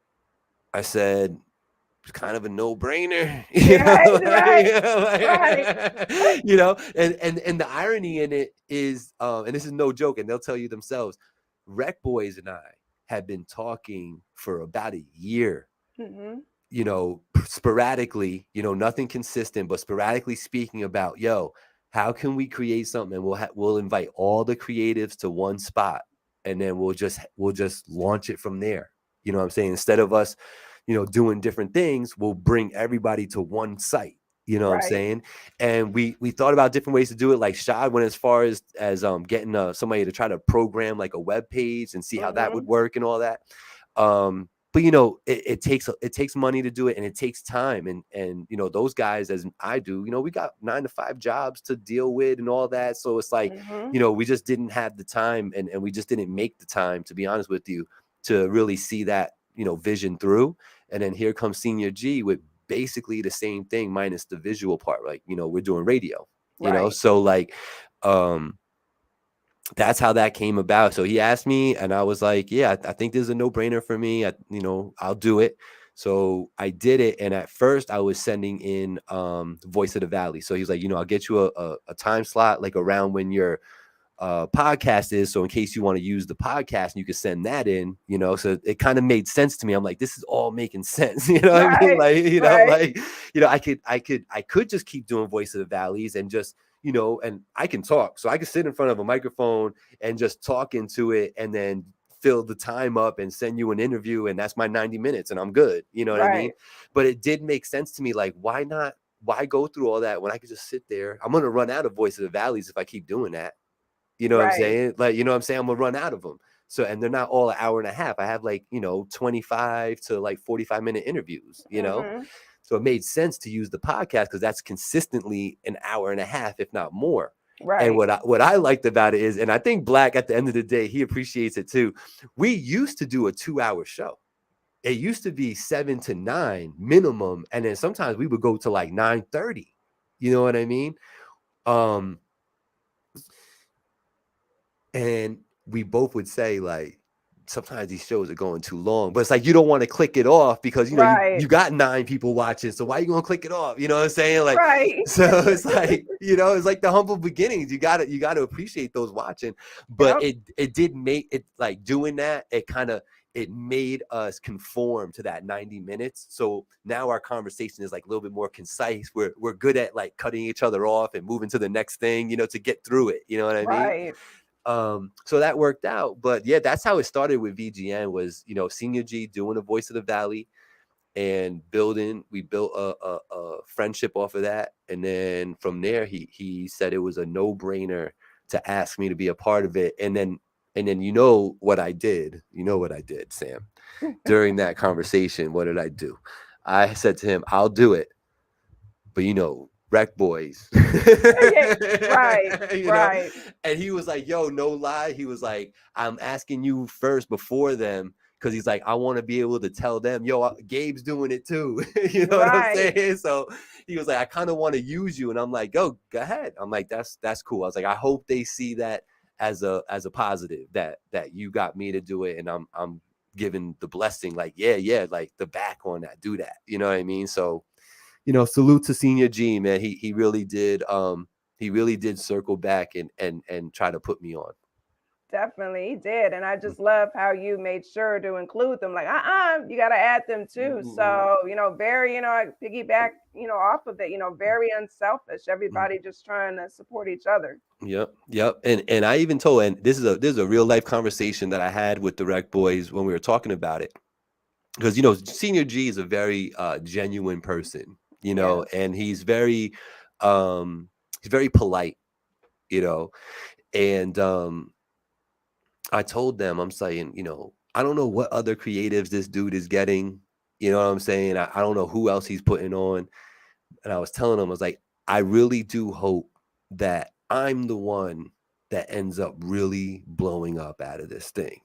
I said, it's kind of a no-brainer. You know, you know, and the irony in it is, and this is no joke, and they'll tell you themselves, Rec Boys and I had been talking for about a year. You know, sporadically, you know, nothing consistent, but sporadically speaking about, yo, how can we create something? And we'll invite all the creatives to one spot, and then we'll just launch it from there. You know what I'm saying? Instead of us, you know, doing different things, we'll bring everybody to one site. You know what I'm saying? And we thought about different ways to do it. Like Shad went as far as getting somebody to try to program like a web page and see how that would work and all that. But you know, it takes money to do it, and it takes time. And you know, those guys, as I do, you know, we got 9 to 5 jobs to deal with and all that. So it's like, you know, we just didn't have the time, and we just didn't make the time, to be honest with you, to really see that, you know, vision through. And then here comes Senior G with basically the same thing minus the visual part. Like, you know, we're doing radio, you know, so like, that's how that came about. So he asked me, and I was like, yeah, I think this is a no-brainer for me. You know, I'll do it. So I did it. And at first I was sending in Voice of the Valley. So he's like, you know, I'll get you a time slot like around when your podcast is. So in case you want to use the podcast, you could send that in, you know. So it kind of made sense to me. I'm like, this is all making sense. You know what I mean? Like, you know, like, you know, I could just keep doing Voice of the Valleys and just, you know, and I can talk. So I can sit in front of a microphone and just talk into it, and then fill the time up and send you an interview. And that's my 90 minutes and I'm good. You know what I mean? But it did make sense to me. Like, why go through all that when I could just sit there? I'm going to run out of Voice of the Valleys if I keep doing that. You know what I'm Right. saying? Like, you know what I'm saying? I'm gonna run out of them. So, and they're not all an hour and a half. I have like, 25 to like 45-minute interviews, Mhm. So it made sense to use the podcast because that's consistently an hour and a half, if not more. And Right. what I liked about it is, and I think Black at the end of the day, he appreciates it too. We used to do a 2-hour show. It used to be 7 to 9 minimum, and then sometimes we would go to like 9:30. You know what I mean? And we both would say like sometimes these shows are going too long, but it's like you don't want to click it off because Right. you got 9 people watching, so why are you gonna click it off? You know what I'm saying? Like, Right. so it's like, it's like the humble beginnings. You gotta appreciate those watching. But Yep. it did make it, like, doing that, it made us conform to that 90 minutes. So now our conversation is like a little bit more concise. We're good at like cutting each other off and moving to the next thing, to get through it. You know what I mean? Right. So that worked out. But yeah, that's how it started with VGN was, Senior G doing the Voice of the Valley and we built a friendship off of that. And then from there, he said it was a no-brainer to ask me to be a part of it. And then what I did, Sam, during that conversation, what did I do? I said to him, I'll do it, but Rec Boys. Right. Right. And he was like, yo, no lie. He was like, I'm asking you first before them. Cause he's like, I want to be able to tell them, yo, Gabe's doing it too. You know what I'm saying? So he was like, I kind of want to use you. And I'm like, go ahead. I'm like, that's cool. I was like, I hope they see that as a positive, that you got me to do it. And I'm giving the blessing, like, yeah, like the back on that, do that. You know what I mean? So, salute to Senior G, man. He really did circle back and try to put me on. Definitely, he did. And I just love how you made sure to include them. Like, you got to add them too. So, very, I piggyback, off of it, very unselfish. Everybody just trying to support each other. Yep. And I even told, and this is a real life conversation that I had with the Rec Boys when we were talking about it. Because, Senior G is a very genuine person, and he's very polite, and I told them, I'm saying, I don't know what other creatives this dude is getting, you know what I'm saying? I don't know who else he's putting on. And I was telling him, I was like, I really do hope that I'm the one that ends up really blowing up out of this thing.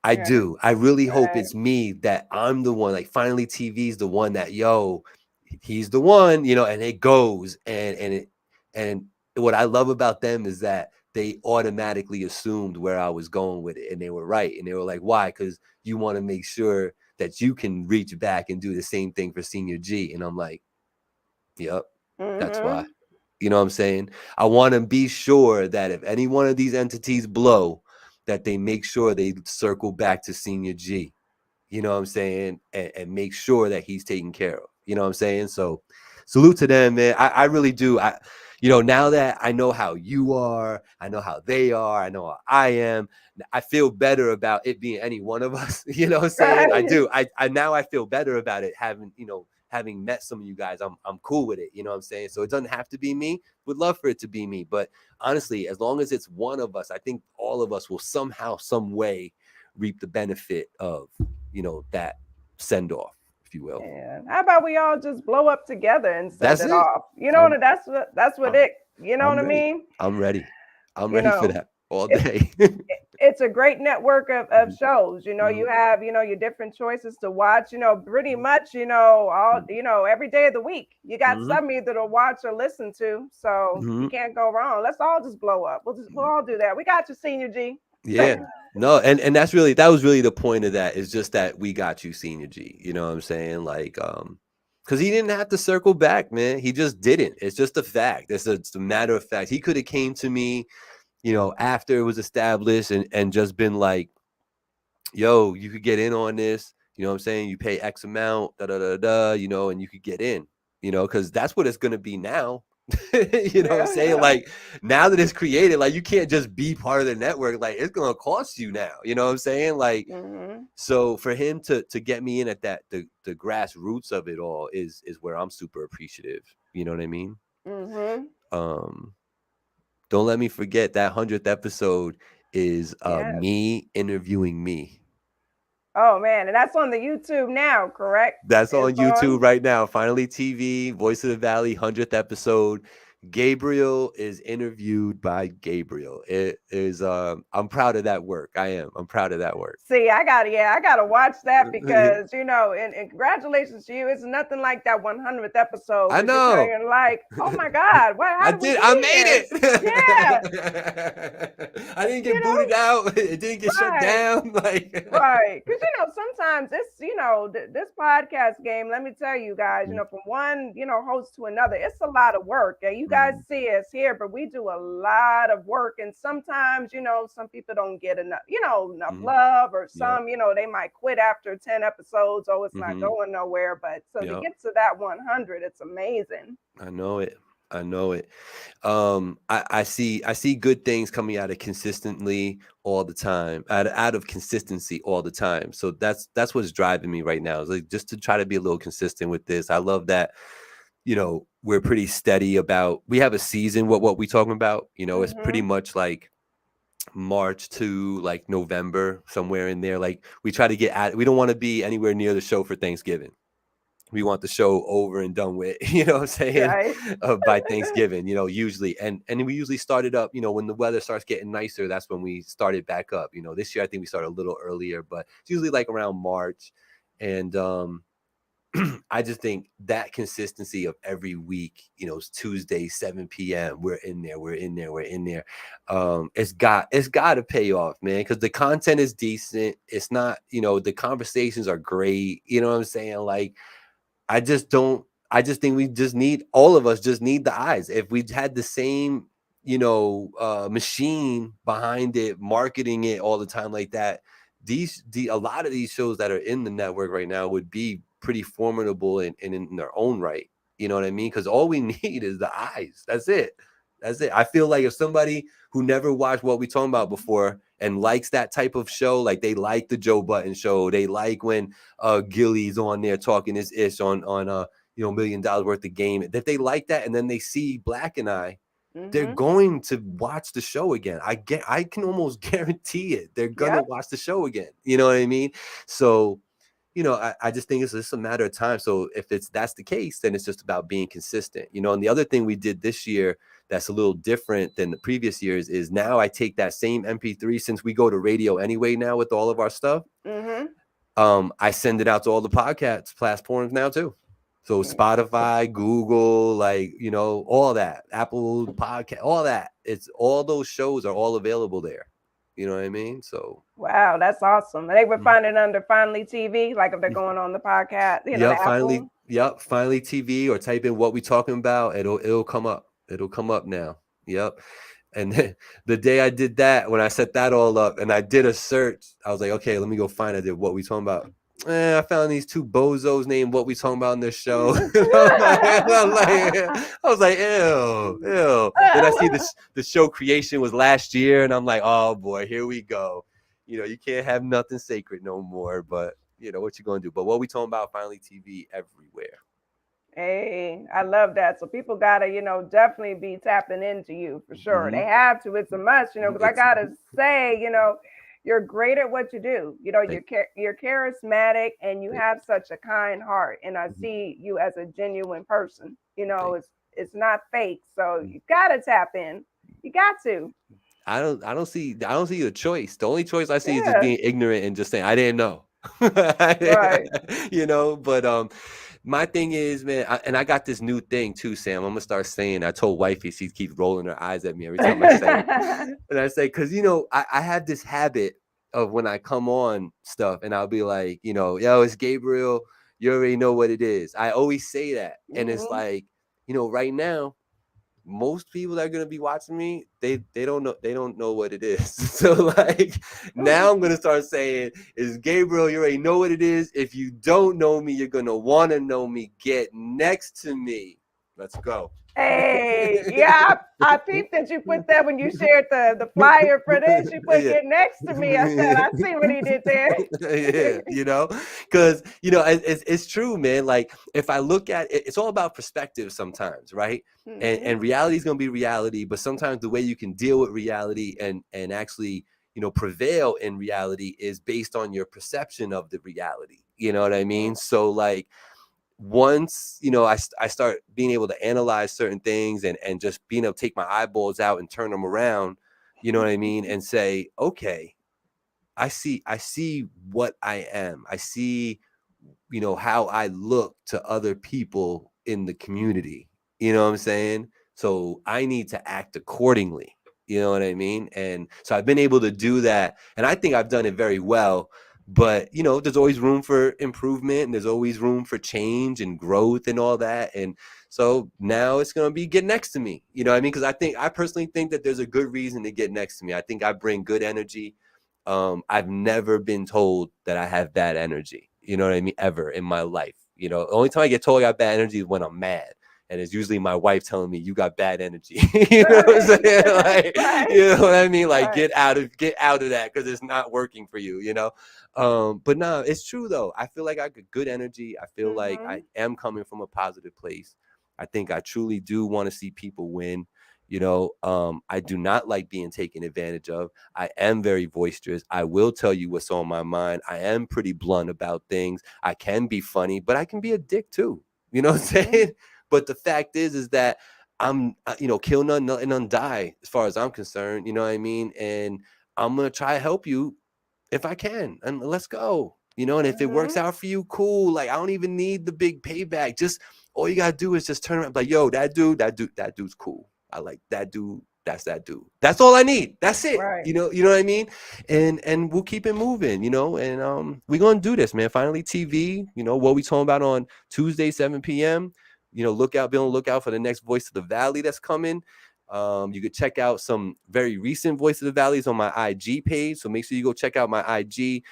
I do. I really hope it's me, that I'm the one, like Finally TV's the one that, he's the one, and it goes. And what I love about them is that they automatically assumed where I was going with it, and they were right. And they were like, why? Because you want to make sure that you can reach back and do the same thing for Senior G. And I'm like, yep, that's why. You know what I'm saying? I want to be sure that if any one of these entities blow, that they make sure they circle back to Senior G. You know what I'm saying? And make sure that he's taken care of. You know what I'm saying? So salute to them, man. I really do. Now that I know how you are, I know how they are, I know how I am, I feel better about it being any one of us. You know what I'm saying? I do. I now I feel better about it having met some of you guys. I'm cool with it. You know what I'm saying? So it doesn't have to be me. Would love for it to be me. But honestly, as long as it's one of us, I think all of us will somehow, some way reap the benefit of, that send off, if you will. Yeah. How about we all just blow up together and send it off? That's what I mean? I'm ready. I'm ready for that all day. It's a great network of shows. You have, your different choices to watch, pretty much, all, every day of the week. You got some either to watch or listen to. So you can't go wrong. Let's all just blow up. We'll all do that. We got you, Senior G. Yeah. No, and that was really the point of that, is just that we got you, Senior G. You know what I'm saying? Like, because he didn't have to circle back, man. He just didn't. It's just a fact. It's a matter of fact. He could have came to me, after it was established and just been like, yo, you could get in on this. You know what I'm saying? You pay X amount, and you could get in, because that's what it's going to be now. You know what I'm saying? Like, now that it's created, like, you can't just be part of the network. Like, it's going to cost you now. You know what I'm saying? Like, so for him to get me in at that, the grassroots of it all is where I'm super appreciative. You know what I mean? don't let me forget that 100th episode is Yes. me interviewing me. Oh man, and that's on the YouTube now, correct? That's on It's YouTube on? right now. Finally TV, Voice of the Valley, 100th episode. Gabriel is interviewed by Gabriel. It is I'm proud of that work. I am. I'm proud of that work. See, I gotta watch that because and congratulations to you. It's nothing like that 100th episode. I know. You're like, oh my God, what? How did I we made it? Yeah. I didn't get booted out. It didn't get shut down. Like right, because sometimes it's this podcast game. Let me tell you guys, from one host to another, it's a lot of work. Yeah, you guys see us here, but we do a lot of work, and sometimes some people don't get enough enough love, or some they might quit after 10 episodes. Oh, it's not going nowhere. But so to get to that 100, it's amazing. I know it. I see good things coming out of consistently all the time, out of consistency all the time. So that's what's driving me right now. Is like just to try to be a little consistent with this. I love that, we're pretty steady about, we have a season, what we talking about, it's pretty much like March to like November, somewhere in there. Like we try to we don't want to be anywhere near the show for Thanksgiving. We want the show over and done with, you know what I'm saying? Right. By Thanksgiving, usually. And we usually started up, when the weather starts getting nicer, that's when we started back up. This year I think we started a little earlier, but it's usually like around March. And I just think that consistency of every week, it's Tuesday, 7 p.m. We're in there. It's got to pay off, man, because the content is decent. It's not, the conversations are great. You know what I'm saying? Like, I just think all of us just need the eyes. If we had the same, machine behind it, marketing it all the time like that, a lot of these shows that are in the network right now would be pretty formidable and in their own right. You know what I mean? Because all we need is the eyes. That's it. I feel like if somebody who never watched what we talking about before and likes that type of show, like they like the Joe Budden show, they like when Gilly's on there talking his ish on $1 million worth of game, that they like that, and then they see Black and I, they're going to watch the show again. I can almost guarantee it. They're gonna watch the show again. You know what I mean? So, I just think it's just a matter of time. So if that's the case, then it's just about being consistent. And the other thing we did this year that's a little different than the previous years is now I take that same MP3, since we go to radio anyway now with all of our stuff. I send it out to all the podcast platforms now too. So Spotify, Google, all that, Apple Podcast, all that. It's all those shows are all available there. You know what I mean? So wow, that's awesome. They would find it under Finally TV, like if they're going on the podcast. Finally TV, or type in what we talking about. It'll come up. It'll come up now. Yep. And then the day I did that, when I set that all up and I did a search, I was like, okay, let me go find what we talking about. I found these two bozos named What We Talking About in this show. I was like, ew. Then I see the show creation was last year, and I'm like, oh boy, here we go. You can't have nothing sacred no more, but what you gonna do? But What We Talking About, Finally TV, everywhere. Hey, I love that. So people gotta, definitely be tapping into you for sure. They have to. It's a must, because I gotta say, you're great at what you do. You're charismatic, and you have such a kind heart. And I see you as a genuine person. It's not fake. So you gotta tap in. You got to. I don't see a choice. The only choice I see is just being ignorant and just saying I didn't know. Right. But my thing is, man, I got this new thing too, Sam. I'm gonna start saying. I told wifey, she keeps rolling her eyes at me every time I say it. And I say, because I have this habit of when I come on stuff and I'll be like, yo, it's Gabriel. You already know what it is. I always say that, and it's like, right now, most people that are gonna be watching me, they don't know what it is. So like now I'm gonna start saying, "Is Gabriel? You already know what it is. If you don't know me, you're gonna want to know me. Get next to me. Let's go." Hey, yeah, I peeped that you put that when you shared the flyer for this. You put Yeah. get next to me. I said, I see what he did there. Yeah, because it's true, man. Like if I look at it, it's all about perspective sometimes, right? And reality is gonna be reality, but sometimes the way you can deal with reality and actually prevail in reality is based on your perception of the reality. You know what I mean? So like once I start being able to analyze certain things and just being able to take my eyeballs out and turn them around, you know what I mean, and say, okay, I see what I am. I see, how I look to other people in the community. You know what I'm saying? So I need to act accordingly. You know what I mean? And so I've been able to do that. And I think I've done it very well. But, there's always room for improvement and there's always room for change and growth and all that. And so now it's going to be get next to me. You know what I mean? Because I personally think that there's a good reason to get next to me. I think I bring good energy. I've never been told that I have bad energy. You know what I mean? Ever in my life. The only time I get told I got bad energy is when I'm mad. And it's usually my wife telling me you got bad energy. You know what I'm saying? Like, you know what I mean? Like get out of that because it's not working for you, But no, it's true though. I feel like I got good energy. I feel like I am coming from a positive place. I think I truly do want to see people win. I do not like being taken advantage of. I am very boisterous. I will tell you what's on my mind. I am pretty blunt about things. I can be funny, but I can be a dick too. You know what I'm saying? But the fact is that I'm, kill none, nothing, none die as far as I'm concerned. You know what I mean? And I'm going to try to help you if I can. And let's go. And if it works out for you, cool. Like, I don't even need the big payback. Just all you got to do is just turn around like, yo, that dude's cool. I like that dude. That's that dude. That's all I need. That's it. Right. You know what I mean? And we'll keep it moving, and we're gonna do this, man. Finally TV, what we talking about on Tuesday, 7 p.m. Be on the lookout for the next Voice of the Valley that's coming. You could check out some very recent Voice of the Valleys on my IG page. So make sure you go check out my IG.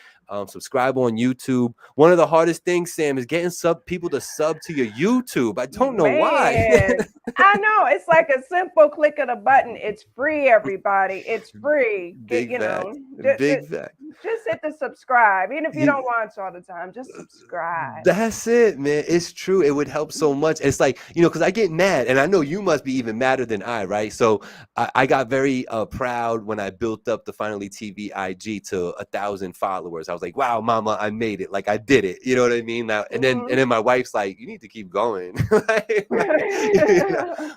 Subscribe on YouTube. One of the hardest things, Sam, is getting people to sub to your YouTube. I don't know why. I know. It's like a simple click of the button. It's free, everybody. It's free. Big fact. Just hit the subscribe. Even if you don't watch all the time, just subscribe. That's it, man. It's true. It would help so much. It's like, because I get mad, and I know you must be even madder than I, right? So I got very proud when I built up the Finally TV IG to 1,000 followers. I was like, wow, mama, I made it. Like I did it. You know what I mean? Now, and then my wife's like, you need to keep going.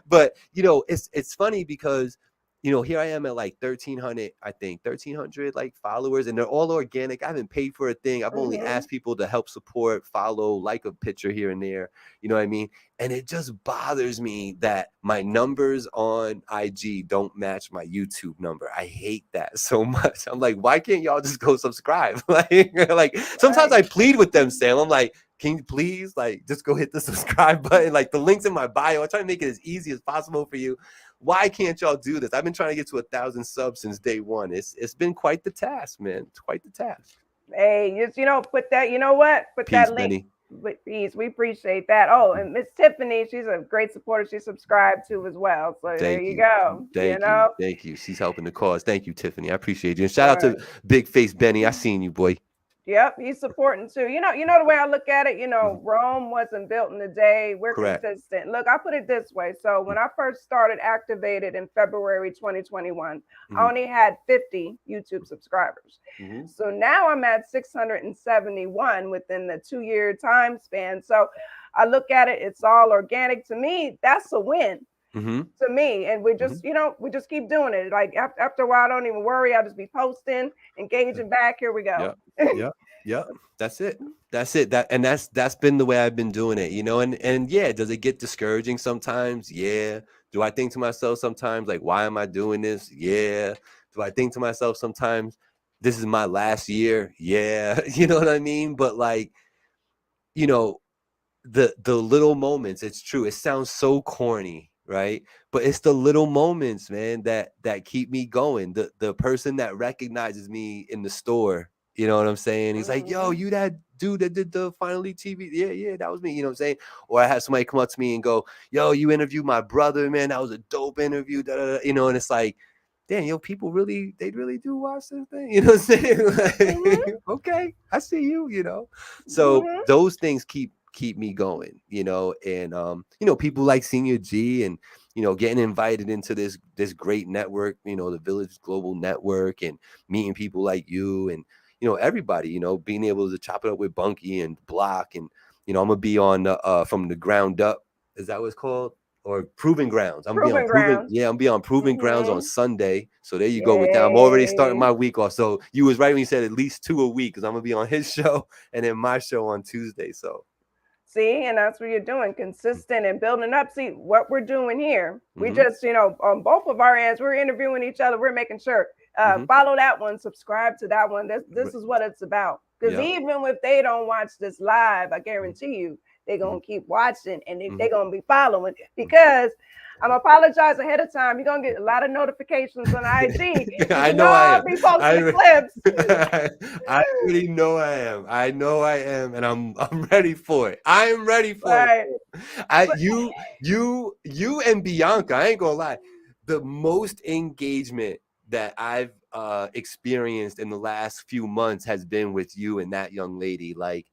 But it's funny because here I am at like 1,300, I think 1,300 like followers, and they're all organic. I haven't paid for a thing. I've only asked people to help support, follow, like a picture here and there. You know what I mean? And it just bothers me that my numbers on IG don't match my YouTube number. I hate that so much. I'm like, why can't y'all just go subscribe? like sometimes I plead with them, Sam. I'm like, can you please just go hit the subscribe button? Like the link's in my bio. I try to make it as easy as possible for you. Why can't y'all do this? I've been trying to get to 1,000 subs since day one. It's been quite the task, man. It's quite the task. Hey, just put that. You know what? Put Peace, that link. Benny. Please, we appreciate that. Oh, and Miss Tiffany, she's a great supporter. She's subscribed to as well. So there you go. Thank you. She's helping the cause. Thank you, Tiffany. I appreciate you. And shout out to Big Face Benny. I seen you, boy. Yep, he's supporting too. You know the way I look at it, Rome wasn't built in a day. We're consistent. Look, I put it this way. So when I first started Activated in February 2021, I only had 50 YouTube subscribers. So now I'm at 671 within the 2-year time span. So I look at it, it's all organic. To me, that's a win. To me, and we just we just keep doing it. Like after a while, I don't even worry. I'll just be posting, engaging back. Here we go. Yeah. That's it. That's been the way I've been doing it, and yeah, does it get discouraging sometimes? Yeah. Do I think to myself sometimes like, why am I doing this? Yeah. Do I think to myself sometimes this is my last year? Yeah. You know what I mean? But like, the little moments, it's true. It sounds so corny, right? But it's the little moments, man, that keep me going. The person that recognizes me in the store You know what I'm saying? He's like, yo, you that dude that did the Finally TV? Yeah, that was me. You know what I'm saying? Or I had somebody come up to me and go, yo, you interviewed my brother, man. That was a dope interview. Da, da, da. You know, and it's like, damn, yo, people really, they really do watch this thing. You know what I'm saying? Like, okay, I see you, you know. So those things keep me going, you know, and you know, people like Senior G and you know, getting invited into this great network, you know, the Village Global Network, and meeting people like you and you know, everybody, you know, being able to chop it up with Bunky and Block, and you know, I'm gonna be on From the Ground Up. Is that what it's called? Or Proving Grounds. I'm gonna be on Proving Grounds on Sunday. So there you go with that. I'm already starting my week off. So you was right when you said at least 2 a week, because I'm gonna be on his show and then my show on Tuesday. So see, and that's what you're doing, consistent and building up. See what we're doing here. We just, you know, on both of our ends, we're interviewing each other. We're making sure follow that one, subscribe to that one. This is what it's about. Because even if they don't watch this live, I guarantee you they're gonna keep watching and they're gonna be following, because I'm apologize ahead of time. You're gonna get a lot of notifications on IG. I know I am. Be posting clips. I already know I am. I know I am, and I'm ready for it. I am ready for it. You and Bianca, I ain't gonna lie, the most engagement that I've experienced in the last few months has been with you and that young lady. Like,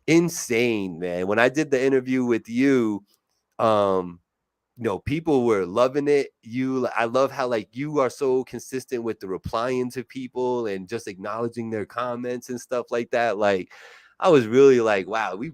insane, man. When I did the interview with you, you know, people were loving it. I love how like you are so consistent with the replying to people and just acknowledging their comments and stuff like that. Like, I was really like, wow, we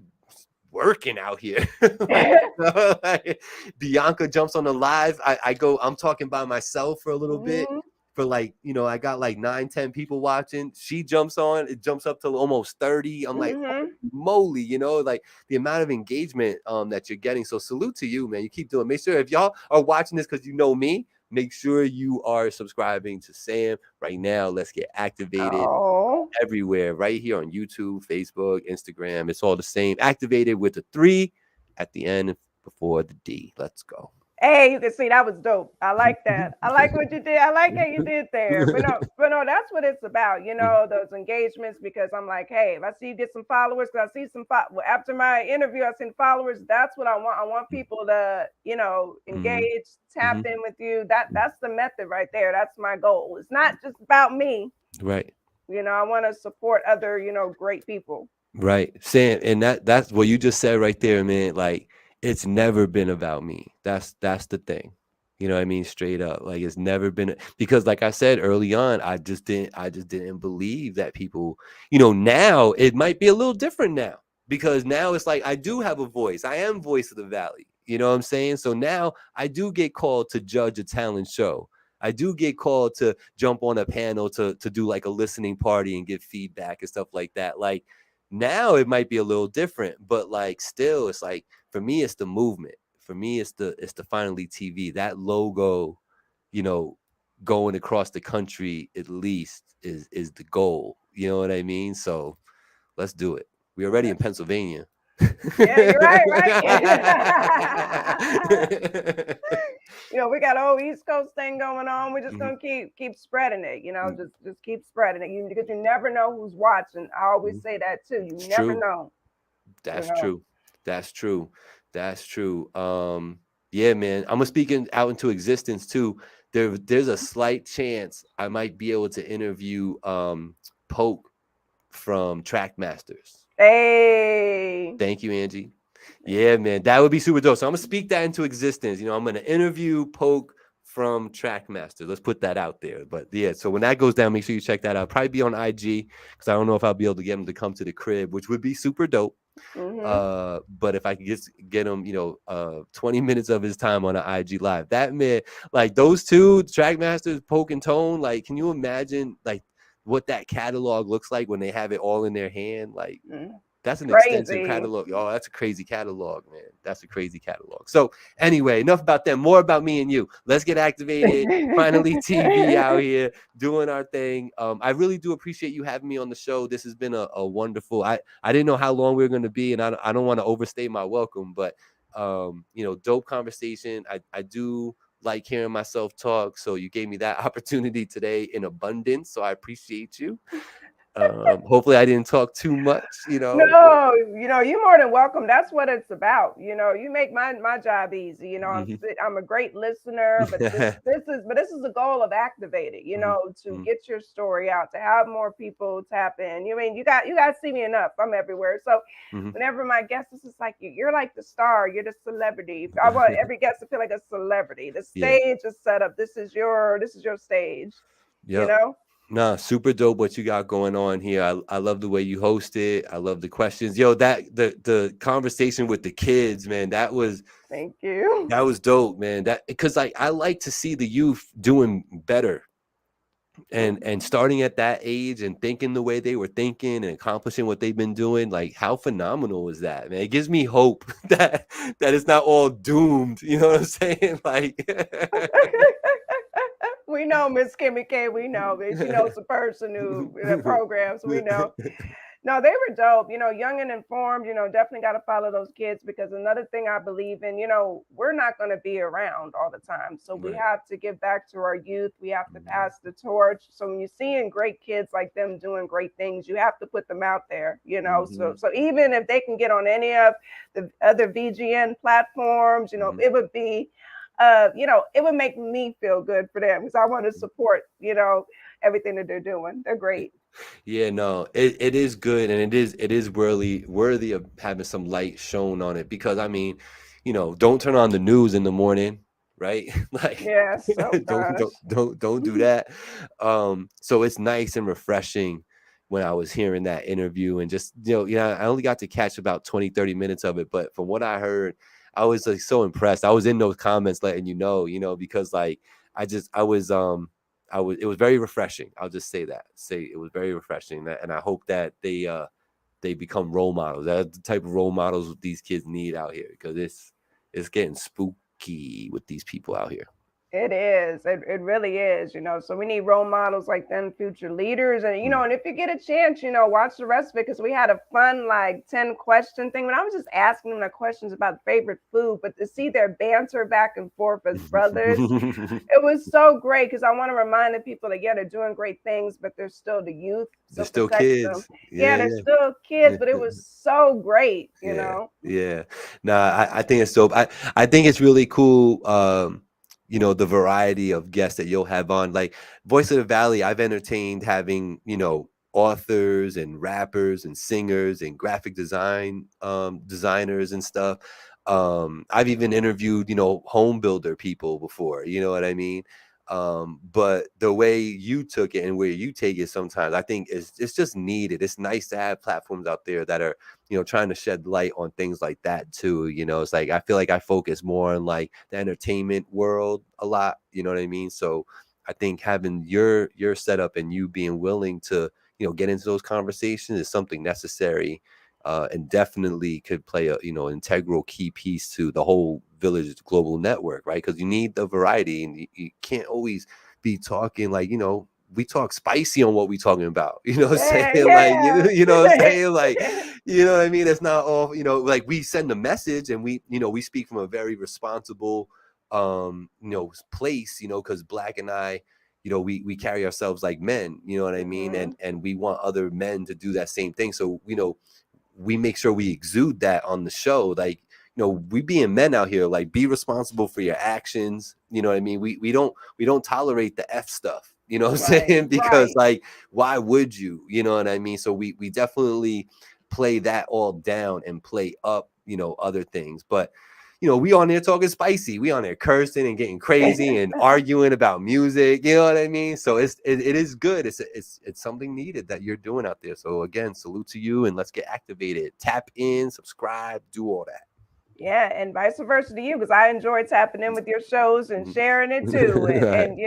working out here. Like, Bianca jumps on the live. I'm talking by myself for a little bit. For like, you know, I got like 9-10 people watching. She jumps on, it jumps up to almost 30. I'm like, holy moly, you know, like the amount of engagement that you're getting. So salute to you, man. You keep doing. Make sure if y'all are watching this because you know me, make sure you are subscribing to Sam right now. Let's get activated everywhere, right here on YouTube, Facebook, Instagram. It's all the same. Activated with the 3 at the end before the D. Let's go. Hey, you can see that was dope. I like that. I like what you did. I like how you did there. But no, that's what it's about, you know, those engagements, because I'm like, hey, if I see you get some followers, because I see some after my interview, I seen followers. That's what I want. I want people to, you know, engage, tap in with you. That's the method right there. That's my goal. It's not just about me. Right. You know, I want to support other, you know, great people. Right. Sam, and that's what you just said right there, man. Like, it's never been about me. That's the thing. You know what I mean? Straight up. Like, it's never been, because like I said early on, I just didn't believe that people, you know, now it might be a little different now, because now it's like I do have a voice. I am voice of the Valley. You know what I'm saying? So now I do get called to judge a talent show. I do get called to jump on a panel to do like a listening party and give feedback and stuff like that. Like, now it might be a little different, but like still, it's like, for me, it's the movement. For me, it's the Finally TV. That logo, you know, going across the country at least is the goal. You know what I mean? So let's do it. We're already in Pennsylvania. Yeah, you're right. You know, we got a whole East Coast thing going on. We're just gonna keep spreading it. You know, just keep spreading it. Because you never know who's watching. I always say that too. You never know. That's true. That's true. That's true. Yeah, man. I'm gonna speak out into existence too. There's a slight chance I might be able to interview Poke from Trackmasters. Hey. Thank you, Angie. Yeah, man. That would be super dope. So I'm gonna speak that into existence. You know, I'm gonna interview Poke from Trackmasters. Let's put that out there. But yeah, so when that goes down, make sure you check that out. Probably be on IG, because I don't know if I'll be able to get him to come to the crib, which would be super dope. But if I could get him, you know, 20 minutes of his time on an IG live, that man, like those two Trackmasters, Poke and Tone, like, can you imagine like what that catalog looks like when they have it all in their hand? Like, that's an extensive catalog. Oh, that's a crazy catalog, man. That's a crazy catalog. So anyway, enough about them. More about me and you. Let's get activated. Finally TV out here doing our thing. I really do appreciate you having me on the show. This has been a wonderful. I didn't know how long we were going to be, and I don't want to overstay my welcome, but you know, dope conversation. I do like hearing myself talk, so you gave me that opportunity today in abundance. So I appreciate you. Hopefully I didn't talk too much, No, you're more than welcome. That's what it's about. You make my job easy. I'm a great listener, but this is the goal of Activate It, to get your story out, to have more people tap in. You got to see me enough. I'm everywhere. So whenever my guest is like, you're like the star, you're the celebrity. I want every guest to feel like a celebrity. The stage is set up. This is your stage. Nah, super dope what you got going on here. I love the way you host it. I love the questions. That the conversation with the kids, man, thank you. That was dope, man. That because I like to see the youth doing better and starting at that age and thinking the way they were thinking and accomplishing what they've been doing. Like, how phenomenal is that, man? It gives me hope that it's not all doomed. You know what I'm saying? Like we know Miss Kimmy K. We know, but she knows the person who the programs. We know. No, they were dope. Young and informed. Definitely got to follow those kids, because another thing I believe in. We're not going to be around all the time, so we have to give back to our youth. We have to pass the torch. So when you're seeing great kids like them doing great things, you have to put them out there. So even if they can get on any of the other VGN platforms, it would be. It would make me feel good for them, because I want to support, everything that they're doing. They're great. Yeah, no, it is good, and it is worthy of having some light shown on it, because don't turn on the news in the morning, right? Like, yes, don't do that. So it's nice and refreshing when I was hearing that interview, and just I only got to catch about 20-30 minutes of it, but from what I heard, I was like so impressed. I was in those comments letting because like it was very refreshing. I'll just say it was very refreshing, and I hope that they become role models. That's the type of role models these kids need out here, because it's getting spooky with these people out here. It is. It really is, so we need role models like them, future leaders. And, and if you get a chance, watch the rest of it, because we had a fun, 10 question thing. When I was just asking them the questions about favorite food, but to see their banter back and forth as brothers, it was so great, because I want to remind the people that, they're doing great things, but they're still the youth. So they're still kids. They're still kids, but it was so great, Yeah. Nah, I think it's dope. I think it's really cool. The variety of guests that you'll have on, like Voice of the Valley. I've entertained having, authors and rappers and singers and graphic designers and stuff. I've even interviewed, home builder people before, you know what I mean? But the way you took it and where you take it sometimes, I think it's just needed. It's nice to have platforms out there that are, trying to shed light on things like that too. It's like, I feel like I focus more on like the entertainment world a lot, you know what I mean? So I think having your setup and you being willing to, get into those conversations is something necessary, and definitely could play a, integral key piece to the whole Village Global Network, right? Because you need the variety, and you can't always be talking like, we talk spicy on what we talking about, what I'm saying? Like, what I'm saying? Like, you know what I mean? It's not all, like we send a message, and we speak from a very responsible, place, because Black and I, we carry ourselves like men, you know what I mean? And we want other men to do that same thing. So, we make sure we exude that on the show. Like, we being men out here, like, be responsible for your actions. You know what I mean? We don't tolerate the F stuff, you know what I'm saying? Because like, why would you? You know what I mean? So we definitely play that all down and play up, other things. But we on there talking spicy. We on there cursing and getting crazy and arguing about music. You know what I mean? So it is good. It's something needed that you're doing out there. So again, salute to you, and let's get activated. Tap in, subscribe, do all that. Yeah, and vice versa to you, because I enjoy tapping in with your shows and sharing it too, and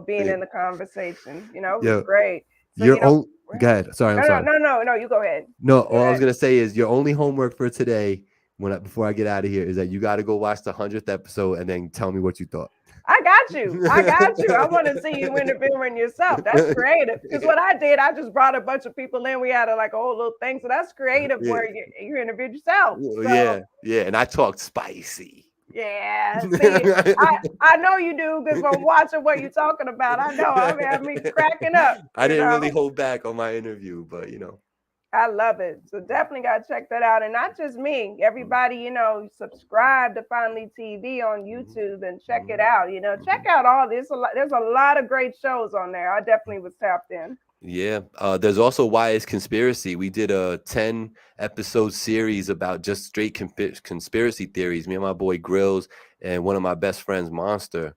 being in the conversation. It was great. So, Go ahead. Sorry, I'm sorry. No, you go ahead. No, all I was gonna say is your only homework for today, before I get out of here, is that you got to go watch the 100th episode and then tell me what you thought. I got you. I want to see you interviewing yourself. That's creative. Because what I did, I just brought a bunch of people in. We had a whole little thing. So that's creative, where you interviewed yourself. So. Yeah. And I talked spicy. Yeah, see, I know you do because I'm watching what you're talking about. I know. I mean, cracking up. I didn't really hold back on my interview, but you know. I love it. So definitely got to check that out. And not just me, everybody, you know, subscribe to Finally TV on YouTube and check it out. You know, check out all this. There's a lot of great shows on there. I definitely was tapped in. Yeah. There's also Why Is Conspiracy. We did a 10-episode series about just straight conspiracy theories. Me and my boy Grills and one of my best friends, Monster.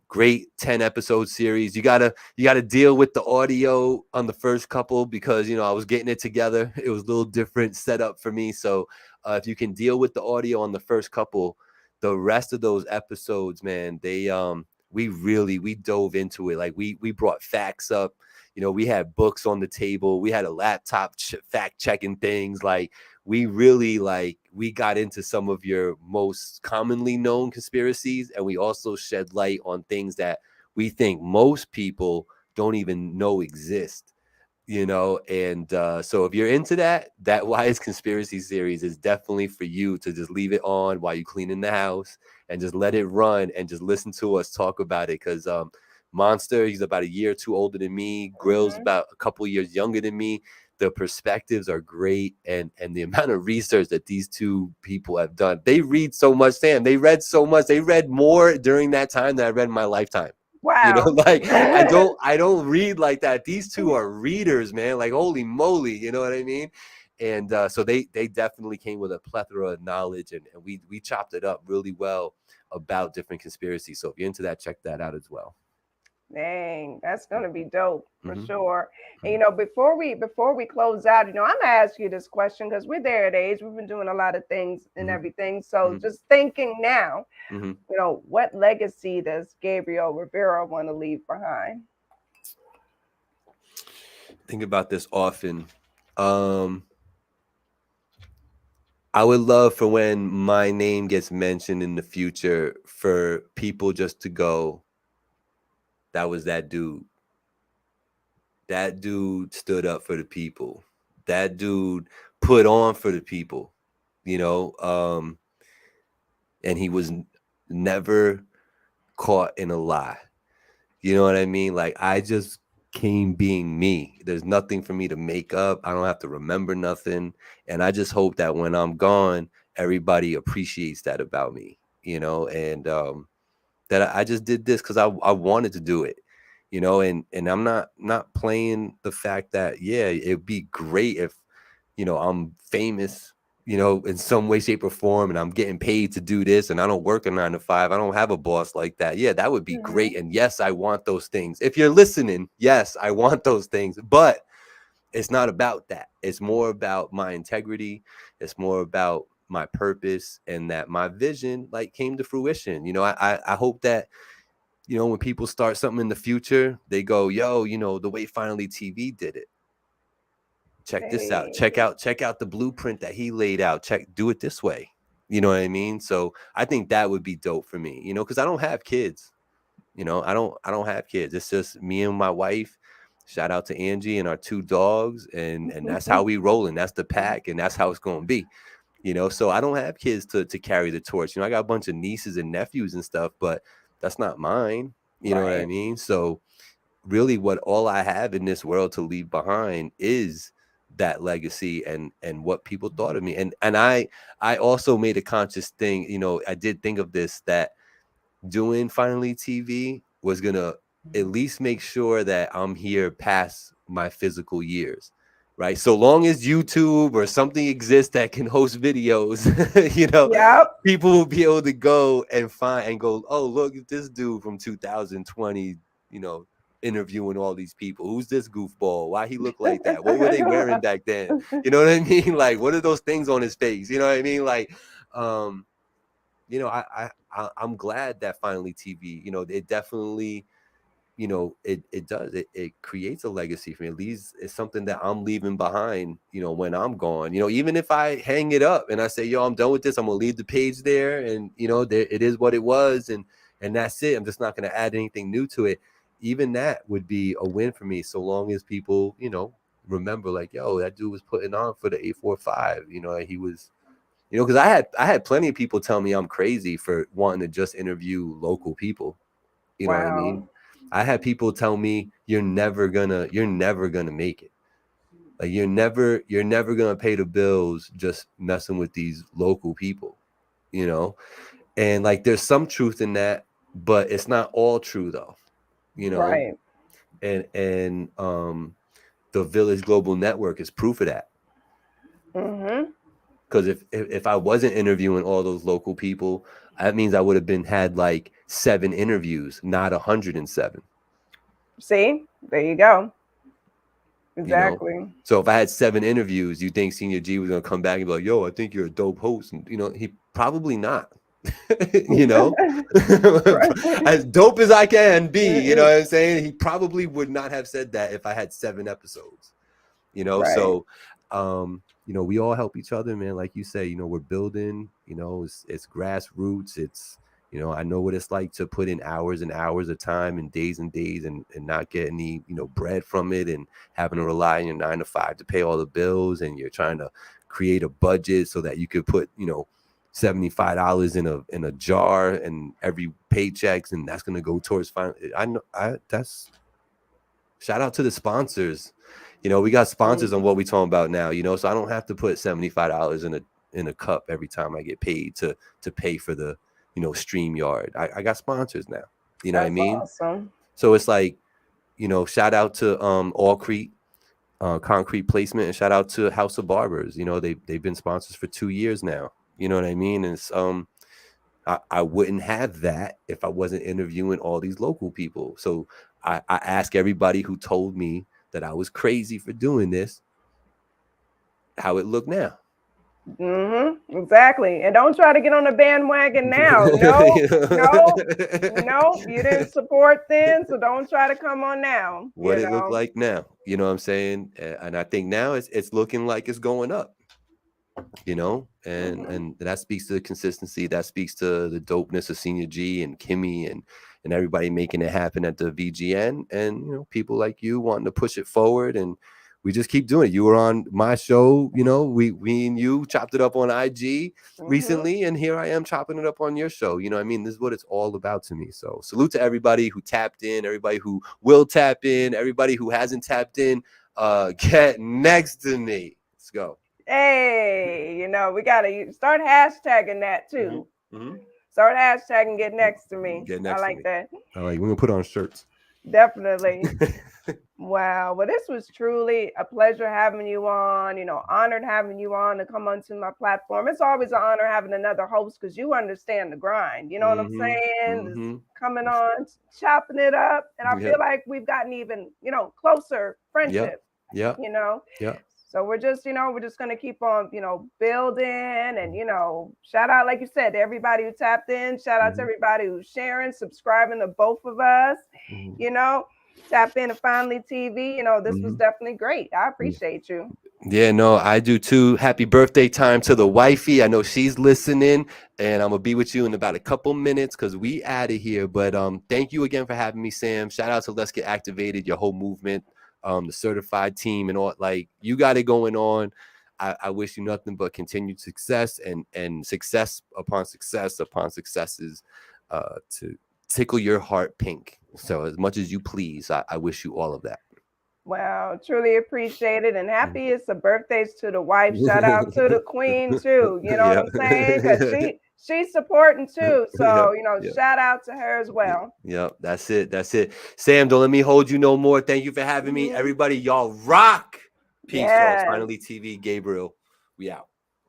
Great 10-episode series. You gotta deal with the audio on the first couple because you know I was getting it together. It was a little different setup for me. So if you can deal with the audio on the first couple, the rest of those episodes, man, they we dove into it. Like we brought facts up. You know, we had books on the table. We had a laptop fact checking things. Like we really we got into some of your most commonly known conspiracies, and we also shed light on things that we think most people don't even know exist. You know, and so if you're into that Why Is Conspiracy series is definitely for you to just leave it on while you cleaning the house and just let it run and just listen to us talk about it because Monster, he's about a year or two older than me. Grill's about a couple years younger than me. The perspectives are great, and the amount of research that these two people have done. They read so much, Sam. They read so much. They read more during that time than I read in my lifetime. Wow. You know, like I don't read like that. These two are readers, man. Like holy moly, you know what I mean? And so they definitely came with a plethora of knowledge, and we chopped it up really well about different conspiracies. So if you're into that, check that out as well. Dang, that's gonna be dope for sure. And you know, before we close out, you know, I'm gonna ask you this question because we're there at age. We've been doing a lot of things and everything. So just thinking now, you know, what legacy does Gabriel Rivera want to leave behind? Think about this often. I would love for when my name gets mentioned in the future for people just to go, that was that dude. That dude stood up for the people. That dude put on for the people, you know, and he was never caught in a lie. You know what I mean? Like I just came being me. There's nothing for me to make up. I don't have to remember nothing. And I just hope that when I'm gone, everybody appreciates that about me, you know, and that I just did this because I wanted to do it, you know, and I'm not playing the fact that, yeah, it'd be great if, you know, I'm famous, you know, in some way, shape or form, and I'm getting paid to do this and I don't work a 9 to 5. I don't have a boss like that. Yeah, that would be great. And yes, I want those things. If you're listening, yes, I want those things, but it's not about that. It's more about my integrity. It's more about my purpose and that my vision like came to fruition. You know, I hope that, you know, when people start something in the future, they go, yo, you know, the way Finally TV did it. Check this out. Check out the blueprint that he laid out. Do it this way. You know what I mean? So I think that would be dope for me, you know, because I don't have kids. You know, I don't have kids. It's just me and my wife. Shout out to Angie and our 2 dogs. And that's how we rolling. That's the pack. And that's how it's going to be. You know, so I don't have kids to carry the torch. You know, I got a bunch of nieces and nephews and stuff, but that's not mine. You know what I mean? So really what all I have in this world to leave behind is that legacy and what people thought of me. And I also made a conscious thing, you know, I did think of this, that doing Finally TV was going to at least make sure that I'm here past my physical years. Right. So long as YouTube or something exists that can host videos, you know, people will be able to go and find and go, oh, look at this dude from 2020, you know, interviewing all these people. Who's this goofball? Why he look like that? What were they wearing back then? You know what I mean? Like, what are those things on his face? You know what I mean? Like, you know, I'm glad that Finally TV, you know, it definitely, you know, it does. It creates a legacy for me. At least it's something that I'm leaving behind, you know, when I'm gone. You know, even if I hang it up and I say, yo, I'm done with this, I'm going to leave the page there. And, you know, it is what it was. And that's it. I'm just not going to add anything new to it. Even that would be a win for me, so long as people, you know, remember like, yo, that dude was putting on for the 845. You know, he was You know, because I had plenty of people tell me I'm crazy for wanting to just interview local people. You know what I mean? I had people tell me you're never gonna make it. Like you're never gonna pay the bills just messing with these local people, you know? And like there's some truth in that, but it's not all true though, you know. Right. And the Village Global Network is proof of that. Mm-hmm. Because if I wasn't interviewing all those local people, that means I would have had like 7 interviews, not 107. See, there you go. Exactly. You know? So if I had 7 interviews, you think Senior G was gonna come back and be like, "Yo, I think you're a dope host," and you know, he probably not. You know, as dope as I can be, you know what I'm saying? He probably would not have said that if I had 7 episodes. You know, so you know, we all help each other, man. Like you say, you know, we're building, you know, it's grassroots. It's, you know, I know what it's like to put in hours and hours of time and days and not get any, you know, bread from it, and having to rely on your 9 to 5 to pay all the bills. And you're trying to create a budget so that you could put, you know, $75 in a jar and every paychecks, and that's going to go towards final. That's shout out to the sponsors. You know, we got sponsors on what we talking about now, you know, so I don't have to put $75 in a cup every time I get paid to pay for the, you know, StreamYard. I got sponsors now. You know what I mean? Awesome. So it's like, you know, shout out to Allcrete Concrete Placement, and shout out to House of Barbers. You know, they've been sponsors for 2 years now. You know what I mean? And it's I wouldn't have that if I wasn't interviewing all these local people. So I ask everybody who told me that I was crazy for doing this, how it look now. Mm-hmm. Exactly. And don't try to get on the bandwagon now. No, you didn't support then, so don't try to come on now. What it look like now, you know what I'm saying? And I think now it's looking like it's going up, you know, and that speaks to the consistency. That speaks to the dopeness of Senior G and Kimmy and everybody making it happen at the VGN, and you know, people like you wanting to push it forward, and we just keep doing it. You were on my show, you know, we and you chopped it up on IG recently, and here I am chopping it up on your show. You know what I mean? This is what it's all about to me. So salute to everybody who tapped in, everybody who will tap in, everybody who hasn't tapped in. Get next to me. Let's go. Hey, you know, we gotta start hashtagging that too. Start hashtagging get next to me. I like that. All right, we're gonna put on shirts. Definitely. Wow. Well, this was truly a pleasure having you on, you know, honored having you on to come onto my platform. It's always an honor having another host because you understand the grind. You know what I'm saying? Coming on, chopping it up. And I feel like we've gotten even, you know, closer friendship. Yeah. You know? Yeah. So we're just going to keep on, you know, building, and, you know, shout out, like you said, to everybody who tapped in. Shout out to everybody who's sharing, subscribing to both of us, you know, tap in to Finally TV. You know, this was definitely great. I appreciate you. Yeah, no, I do too. Happy birthday time to the wifey. I know she's listening, and I'm gonna be with you in about a couple minutes because we out of here. But thank you again for having me, Sam. Shout out to Let's Get Activated, your whole movement. The certified team and all, like, you got it going on. I wish you nothing but continued success and success upon successes to tickle your heart pink. So as much as you please, I wish you all of that. Wow, truly appreciate it. And happiest of birthdays to the wife. Shout out to the queen too. You know what I'm saying? Because she's supporting too. So, you know, shout out to her as well. Yep, that's it. Sam, don't let me hold you no more. Thank you for having me. Everybody, y'all rock. Peace, y'all. Finally TV, Gabriel. We out.